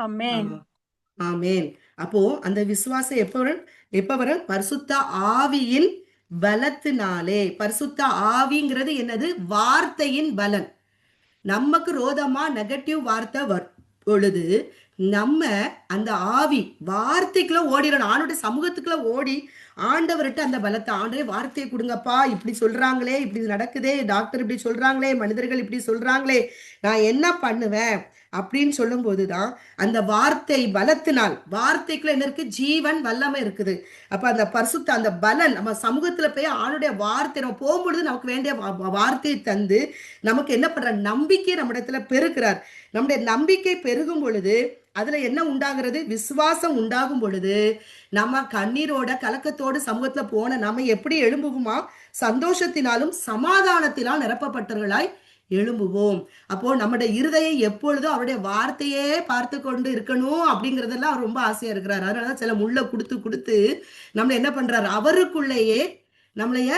ஆமென். ஆமென். அப்போ அந்த விசுவாசம் எப்ப வரும்? பரிசுத்த ஆவியின் பலத்தினாலே. பரிசுத்த ஆவிங்கிறது என்னது? வார்த்தையின் பலன். நமக்கு ரோதமா நெகட்டிவ் வார்த்தை பொழுது நம்ம அந்த ஆவி வார்த்தைக்குள்ள ஓடிடணும். ஆண்டோட சமூகத்துக்குள்ள ஓடி ஆண்டவர்கிட்ட அந்த பலத்தை, ஆண்டவரே வார்த்தையை கொடுங்கப்பா, இப்படி சொல்றாங்களே, இப்படி நடக்குதே, டாக்டர் இப்படி சொல்றாங்களே, மனிதர்கள் இப்படி சொல்றாங்களே, நான் என்ன பண்ணுவேன் அப்படின்னு சொல்லும் போதுதான் அந்த வார்த்தை பலத்தினால், வார்த்தைக்குள்ள என்ன இருக்கு? ஜீவன் வல்லமை இருக்குது. அப்ப அந்த பரிசுத்த அந்த பலன் நம்ம சமூகத்துல போய் ஆணுடைய வார்த்தை நம்ம போகும்பொழுது நமக்கு வேண்டிய வார்த்தையை தந்து நமக்கு என்ன பண்ற, நம்பிக்கை நம்ம இடத்துல பெருக்கிறார். நம்முடைய நம்பிக்கை பெருகும் பொழுது அதுல என்ன உண்டாகிறது? விசுவாசம் உண்டாகும் பொழுது நம்ம கண்ணீரோட கலக்கத்தோடு சமூகத்துல போன நம்ம எப்படி எழும்புவோமா? சந்தோஷத்தினாலும் சமாதானத்தினால் நிரப்பப்பட்டவர்களாய் எழும்புவோம். அப்போ நம்முடைய இருதயம் எப்பொழுதும் அவருடைய வார்த்தையே பார்த்து கொண்டு இருக்கணும் அப்படிங்கறதெல்லாம் அவர் ரொம்ப ஆசையா இருக்கிறார். அதனாலதான் சில முள்ள கொடுத்து கொடுத்து நம்மள என்ன பண்றாரு, அவருக்குள்ளேயே நம்மளைய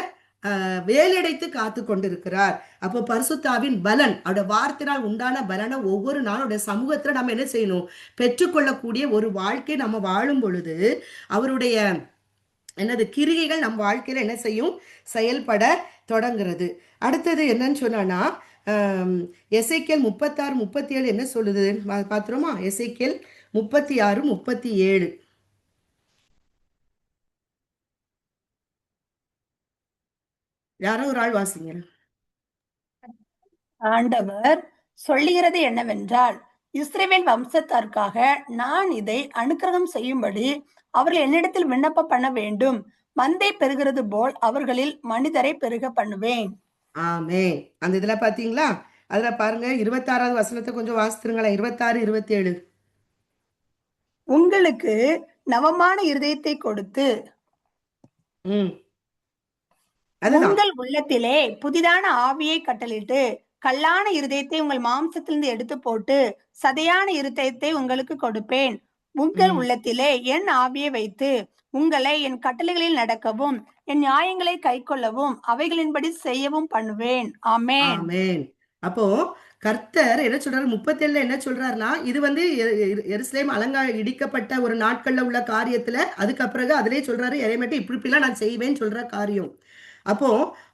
வேலையடைத்து காத்து கொண்டிருக்கிறார். அப்போ பரிசுத்தாவின் பலன், அவருடைய வார்த்தையினால் உண்டான பலனை ஒவ்வொரு நாளுடைய சமூகத்துல நம்ம என்ன செய்யணும்? பெற்றுக்கொள்ளக்கூடிய ஒரு வாழ்க்கை நம்ம வாழும் பொழுது அவருடைய என்னது கிரிகைகள் நம்ம வாழ்க்கையில என்ன செய்யும்? செயல்பட தொடங்குறது. அடுத்தது என்னன்னு சொன்னா எசேக்கியேல் 36:37 என்ன சொல்லுது பாத்துருமா? எசேக்கியேல் 36:37 யாரோ ஒரு ஆள் வாசிங்க. ஆண்டவர் சொல்லுகிறது என்னவென்றால், இஸ்ரவேல் வம்சத்தாருக்காக நான் இதை அனுக்கிரகம் செய்யும்படி அவர்கள் என்னிடத்தில் விண்ணப்பம் பண்ண வேண்டும். மந்தை பெருகிறது போல் அவர்களில் மனிதரை பெருக பண்ணுவேன். ஆமே. அந்த இதுல பாத்தீங்களா? அதுல பாருங்க 26வது வசனத்தை கொஞ்சம் வாசித்துருங்களேன். 26-27. உங்களுக்கு நவமான இருதயத்தை கொடுத்து உங்கள் உள்ளத்திலே புதிதான ஆவியை கட்டளிட்டு கல்லான இருதயத்தை உங்கள் மாம்சத்திலிருந்து எடுத்து போட்டு சதையான இருதயத்தை உங்களுக்கு கொடுப்பேன். உங்கள் உள்ளத்திலே என் ஆவியை வைத்து உங்களை என் கட்டளைகளில் நடக்கவும் என் நியாயங்களை கைக்கொள்ளவும் அவைகளின்படி செய்யவும் பண்ணுவேன். ஆமென். ஆமென். அப்போ கர்த்தர் என்ன சொல்றாரு 37ல என்ன சொல்றாருன்னா, இது வந்து எருசலேம் இடிக்கப்பட்ட ஒரு நாட்கள்ல உள்ள காரியத்துல அதுக்கு பிறகு அதிலே சொல்றாரு, எரேமியாட்ட இப்படி இப்படிலாம் நான் செய்வேன்னு சொல்ற காரியம். அப்போ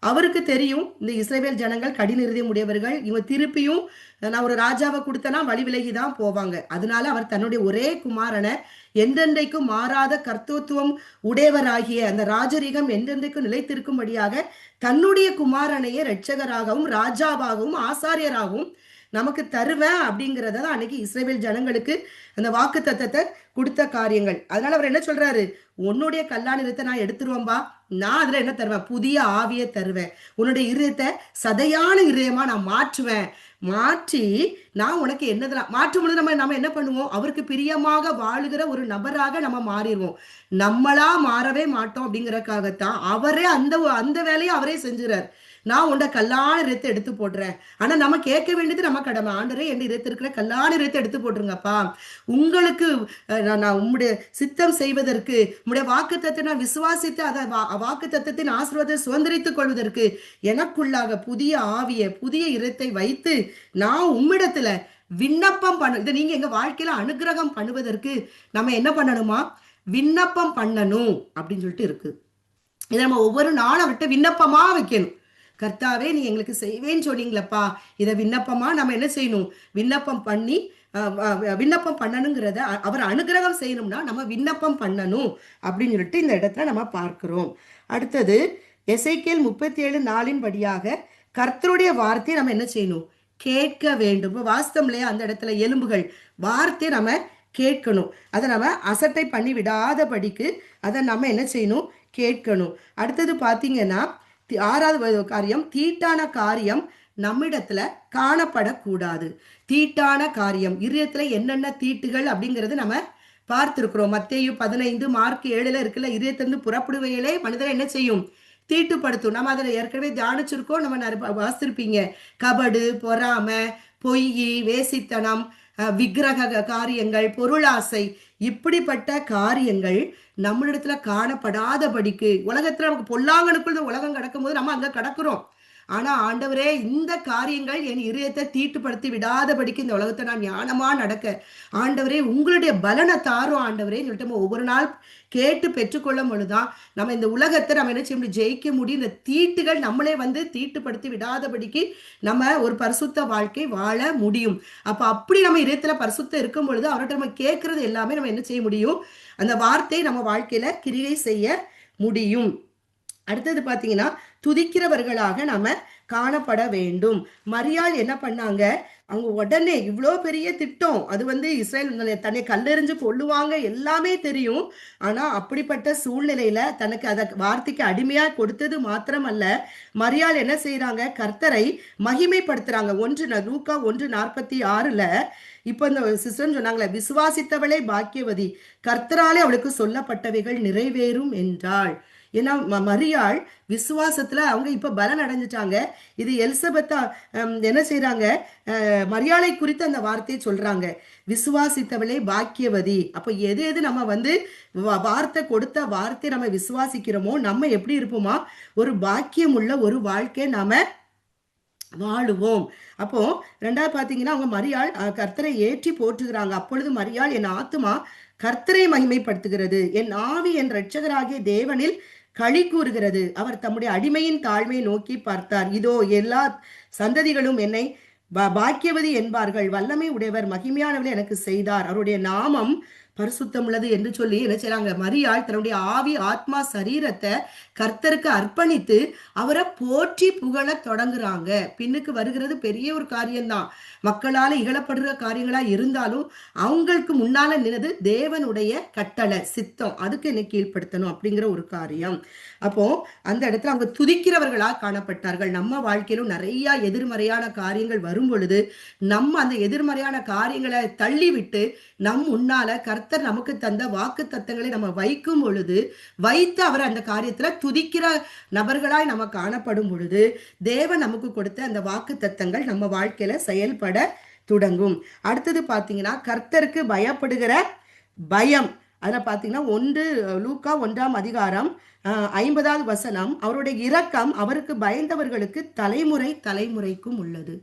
அவருக்கு தெரியும் இந்த இஸ்ரவேல் ஜனங்கள் கடின இருதயம் உடையவர்கள், இவங்க திருப்பியும் நான் ஒரு ராஜாவை கொடுத்தனா வழி விலகி தான் போவாங்க. அதனால அவர் தன்னுடைய ஒரே குமாரனை என்றென்றைக்கும் மாறாத கர்த்தத்துவம் உடையவராகிய அந்த ராஜரீகம் என்றென்றைக்கும் நிலைத்திருக்கும்படியாக தன்னுடைய குமாரனையே இரட்சகராகவும் ராஜாவாகவும் ஆசாரியராகவும் நமக்கு தருவேன் அப்படிங்கிறத தான் அன்னைக்கு இஸ்ரவேல் ஜனங்களுக்கு அந்த வாக்கு தத்தத்தை கொடுத்த காரியங்கள். அதனால அவர் என்ன சொல்றாரு, உன்னுடைய கல்லான இருத்தை நான் எடுத்துருவேன்பா, நான் அதுல என்ன தருவேன், புதிய ஆவியை தருவேன், உன்னுடைய இருதயத்தை சதையான இருதயமா நான் மாற்றுவேன், மாற்றி நான் உனக்கு என்னதெல்லாம் மாற்றும் பொழுது நம்ம என்ன பண்ணுவோம், அவருக்கு பிரியமாக வாழுகிற ஒரு நபராக நம்ம மாறிடுவோம். நம்மளா மாறவே மாட்டோம். அப்படிங்கறதுக்காகத்தான் அவரே அந்த வேலையை அவரே செஞ்சுறார். நான் உண்ட கல்லான இருத்தை எடுத்து போடுறேன். ஆனா நம்ம கேட்க வேண்டியது நம்ம கடமை. ஆண்டரே என் இருத்து இருக்கிற கல்லான இருத்தை எடுத்து போட்டுருங்கப்பா, உங்களுக்கு நான் உம்முடைய சித்தம் செய்வதற்கு, உம்முடைய வாக்கு தத்தை நான் விசுவாசித்து அதை வாக்கு தத்தத்தின் ஆசீர்வாதத்தை சுதந்திரித்துக் கொள்வதற்கு எனக்குள்ளாக புதிய ஆவிய புதிய இருத்தை வைத்து நான் உம்மிடத்துல விண்ணப்பம் பண்ண, இதை நீங்க எங்க வாழ்க்கையில அனுகிரகம் பண்ணுவதற்கு நம்ம என்ன பண்ணணுமா, விண்ணப்பம் பண்ணணும் அப்படின்னு சொல்லிட்டு இருக்கு. இதை நம்ம ஒவ்வொரு நாளும் அவர்கிட்ட விண்ணப்பமா வைக்கணும். கர்த்தாவே நீ எங்களுக்கு செய்வேன்னு சொன்னீங்களப்பா, இதை விண்ணப்பமா நம்ம என்ன செய்யணும், விண்ணப்பம் பண்ணி விண்ணப்பம் பண்ணணுங்கிறத அவர் அனுகிரகம் செய்யணும்னா நம்ம விண்ணப்பம் பண்ணணும் அப்படின்னு சொல்லிட்டு இந்த இடத்துல நம்ம பார்க்கிறோம். அடுத்தது எசேக்கியேல் 37:4 படியாக கர்த்தருடைய வார்த்தையை நம்ம என்ன செய்யணும், கேட்க வேண்டும். இப்போ வாஸ்தவம் இல்லையா, அந்த இடத்துல எலும்புகள் வார்த்தையை நம்ம கேட்கணும், அதை நம்ம அசட்டை பண்ணி விடாதபடிக்கு அதை நம்ம என்ன செய்யணும், கேட்கணும். அடுத்தது பார்த்தீங்கன்னா 6வது காரியம், தீட்டான காரியம் நம்மிடத்துல காணப்படக்கூடாது. தீட்டான காரியம் இருதயத்துல என்னென்ன தீட்டுகள் அப்படிங்கிறது நம்ம பார்த்திருக்கிறோம். மத்தேயு 15 மார்க் 7ல இருக்குல்ல, இருதயத்திலிருந்து புறப்படுவையிலே மனிதரை என்ன செய்யும், தீட்டுப்படுத்தும். நம்ம அதில் ஏற்கனவே தியானிச்சிருக்கோம், நம்ம வாசித்திருப்பீங்க. கபடு, பொறாமை, பொய், வேசித்தனம், விக்கிரக காரியங்கள், பொருளாசை, இப்படிப்பட்ட காரியங்கள் நம்மளிடத்துல காணப்படாதபடிக்கு, உலகத்துல நமக்கு பொல்லாங்கனுக்குள்ள உலகம் கடக்கும் போது நம்ம அங்க கடக்கிறோம். ஆனா ஆண்டவரே இந்த காரியங்கள் என் இதயத்தை தீட்டுப்படுத்தி விடாதபடிக்கு இந்த உலகத்தை நான் ஞானமா நடக்க ஆண்டவரே உங்களுடைய பலனை தாரும் ஆண்டவரே சொல்லிட்டு நம்ம ஒவ்வொரு நாள் கேட்டு பெற்றுக்கொள்ளும் பொழுதுதான் நம்ம இந்த உலகத்தை நம்ம என்ன செய்ய முடியும், ஜெயிக்க முடியும். இந்த தீட்டுகள் நம்மளே வந்து தீட்டுப்படுத்தி விடாதபடிக்கு நம்ம ஒரு பரிசுத்த வாழ்க்கை வாழ முடியும். அப்ப அப்படி நம்ம இதயத்துல பரிசுத்தம் இருக்கும் பொழுது அவர்கிட்ட நம்ம கேட்கறது எல்லாமே நம்ம என்ன செய்ய முடியும், அந்த வார்த்தை நம்ம வாழ்க்கையில கிரியை செய்ய முடியும். அடுத்தது பாத்தீங்கன்னா துதிக்கிறவர்களாக நாம காணப்பட வேண்டும். மரியாள் என்ன பண்ணாங்க, அவங்க உடனே இவ்வளோ பெரிய திட்டம், அது வந்து இஸ்ரேல் தன்னை கல்லெறிஞ்சு கொள்ளுவாங்க எல்லாமே தெரியும். ஆனா அப்படிப்பட்ட சூழ்நிலையில தனக்கு அதை வார்த்தைக்கு அடிமையா கொடுத்தது மாத்திரமல்ல, மரியாள் என்ன செய்யறாங்க, கர்த்தரை மகிமைப்படுத்துறாங்க. லூக்கா 1:46 இப்ப இந்த சிஸ்டர் சொன்னாங்களே, விசுவாசித்தவளே பாக்கியவதி, கர்த்தராலே அவளுக்கு சொல்லப்பட்டவைகள் நிறைவேறும் என்றாள். ஏன்னா மரியாள் விசுவாசத்துல அவங்க இப்ப பலன் அடைஞ்சிட்டாங்க. இது எலிசபெத்தா என்ன செய்யறாங்க, மரியாளை குறித்து அந்த வார்த்தையை சொல்றாங்க, விசுவாசித்தவளே பாக்கியவதி. அப்ப எது எது நம்ம வந்து வார்த்தை கொடுத்த வார்த்தை நம்ம விசுவாசிக்கிறோமோ நம்ம எப்படி இருப்போமா, ஒரு பாக்கியம் உள்ள ஒரு வாழ்க்கை நாம வாழுவோம். அப்போ 2வது பாத்தீங்கன்னா அவங்க மரியாள் கர்த்தரை ஏற்றி போற்றுகிறாங்க. அப்பொழுது மரியாள் என் ஆத்துமா கர்த்தரை மகிமைப்படுத்துகிறது, என் ஆவி என் இரட்சகராகிய தேவனில் களி கூறுகிறது. அவர் தம்முடைய அடிமையின் தாழ்மையை நோக்கி பார்த்தார். இதோ எல்லா சந்ததிகளும் என்னை பாக்கியவதி என்பார்கள், வல்லமை உடையவர் மகிமையானவளை எனக்கு செய்தார், அவருடைய நாமம் பரிசுத்தம் உள்ளது என்று சொல்லி என்ன செய்றாங்க, மரியாள் தன்னுடைய ஆவி ஆத்மா சரீரத்தை கர்த்தருக்கு அர்ப்பணித்து அவரை போற்றி புகழ தொடங்குறாங்க. பின்னுக்கு வருகிறது பெரிய ஒரு காரியம்தான், மக்களால இகழப்படுற காரியங்களா இருந்தாலும் அவங்களுக்கு முன்னால நின்னது தேவனுடைய கட்டளை சித்தம், அதுக்கு என்னை கீழ்ப்படுத்தணும் அப்படிங்கிற ஒரு காரியம். அப்போ அந்த இடத்துல அவங்க துதிக்கிறவர்களா காணப்பட்டார்கள். நம்ம வாழ்க்கையிலும் நிறைய எதிர்மறையான காரியங்கள் வரும் பொழுது நம்ம அந்த எதிர்மறையான காரியங்களை தள்ளிவிட்டு நம் முன்னால கர்த்தர் நமக்கு தந்த வாக்கு தத்தங்களை நம்ம வைக்கும் பொழுது வைத்து அவர் அந்த காரியத்துல துதிக்கிற நபர்களாய் நம்ம காணப்படும் பொழுது தேவன் நமக்கு கொடுத்த அந்த வாக்கு தத்தங்கள் நம்ம வாழ்க்கையில செயல்பட தொடங்கும். அடுத்தது பாத்தீங்கன்னா கர்த்தருக்கு பயப்படுகிற பயம், அதில் பார்த்தீங்கன்னா லூக்கா 1 50வது வசனம், அவருடைய இரக்கம் அவருக்கு பயந்தவர்களுக்கு தலைமுறை தலைமுறைக்கும் உள்ளது.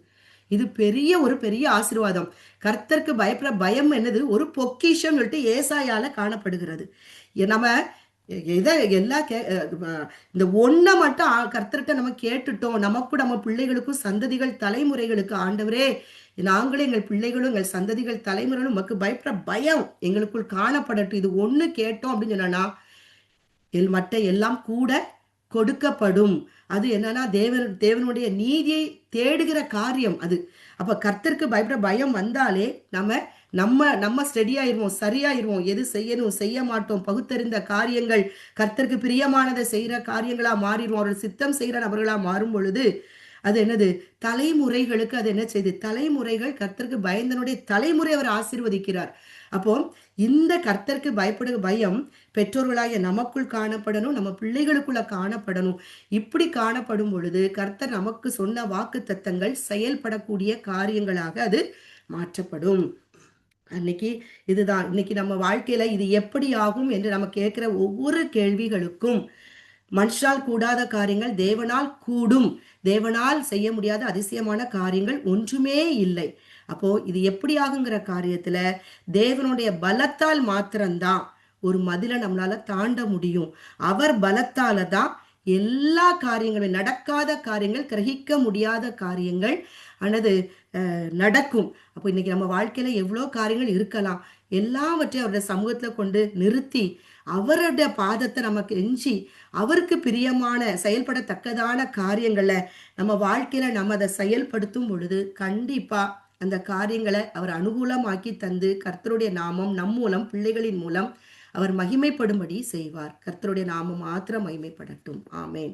இது பெரிய ஆசீர்வாதம். கர்த்தருக்கு பயப்படுற பயம் என்னது? ஒரு பொக்கிஷம் சொல்லிட்டு ஏசாயால காணப்படுகிறது. நம்ம எல்லா இந்த ஒன்றை மட்டும் கர்த்தர்கிட்ட நம்ம கேட்டுட்டோம், நமக்கும் நம்ம பிள்ளைகளுக்கும் சந்ததிகள் தலைமுறைகளுக்கு, ஆண்டவரே நாங்களும் எங்கள் பிள்ளைகளும் எங்கள் சந்ததிகள் தலைமுறைகளும் உமக்கு பயப்படுற பயம் எங்களுக்குள் காணப்படட்டும், இது ஒண்ணு கேட்டோம் அப்படின்னு சொன்னா மற்ற எல்லாம் கூட கொடுக்கப்படும். அது என்னன்னா தேவனுடைய நீதியை தேடுகிற காரியம் அது. அப்ப கர்த்தருக்கு பயப்படுற பயம் வந்தாலே நம்ம ஸ்டெடியாயிருவோம், சரியாயிருவோம், எது செய்யணும் செய்ய மாட்டோம், பகுத்தறிந்த காரியங்கள் கர்த்தருக்கு பிரியமானதை செய்யற காரியங்களா மாறிடுவோம். அவர்கள் சித்தம் செய்யற நபர்களா மாறும் பொழுது அது என்னது? தலைமுறைகளுக்கு அது என்ன செய்து? தலைமுறைகள் கர்த்தருக்கு பயந்தனுடைய தலைமுறை அவர் ஆசீர்வதிக்கிறார். அப்போ இந்த கர்த்தருக்கு பயப்படுகிற பயம் பெற்றோர்களாகிய நமக்குள் காணப்படணும், நம்ம பிள்ளைகளுக்குள்ள காணப்படணும். இப்படி காணப்படும் பொழுது கர்த்தர் நமக்கு சொன்ன வாக்கு தத்தங்கள் செயல்படக்கூடிய காரியங்களாக அது மாற்றப்படும். இன்னைக்கு நம்ம வாழ்க்கையில இது எப்படி ஆகும் என்று நம்ம கேட்கிற ஒவ்வொரு கேள்விகளுக்கும் மனுஷால் கூடாத காரியங்கள் தேவனால் கூடும், தேவனால் செய்ய முடியாத அதிசயமான காரியங்கள் ஒன்றுமே இல்லை. அப்போ இது எப்படி ஆகுங்கிற காரியத்துல தேவனுடைய பலத்தால் மாத்திரம்தான் ஒரு மதிலை நம்மளால தாண்ட முடியும். அவர் பலத்தால தான் எல்லா காரியங்களும், நடக்காத காரியங்கள், கிரகிக்க முடியாத காரியங்கள் ஆனது நடக்கும். அப்போ இன்னைக்கு நம்ம வாழ்க்கையில எவ்வளோ காரியங்கள் இருக்கலாம், எல்லாவற்றையும் அவருடைய சமூகத்துல கொண்டு நிறுத்தி அவருடைய பாதத்தை நமக்கு எஞ்சி அவருக்கு பிரியமான செயல்படத்தக்கதான காரியங்களை நம்ம வாழ்க்கையில நம்ம அதை செயல்படுத்தும் பொழுது கண்டிப்பா அந்த காரியங்களை அவர் அனுகூலமாக்கி தந்து கர்த்தருடைய நாமம் நம் மூலம் பிள்ளைகளின் மூலம் அவர் மகிமைப்படும்படி செய்வார். கர்த்தருடைய நாமம் மாத்திரம் மகிமைப்படட்டும். ஆமேன்.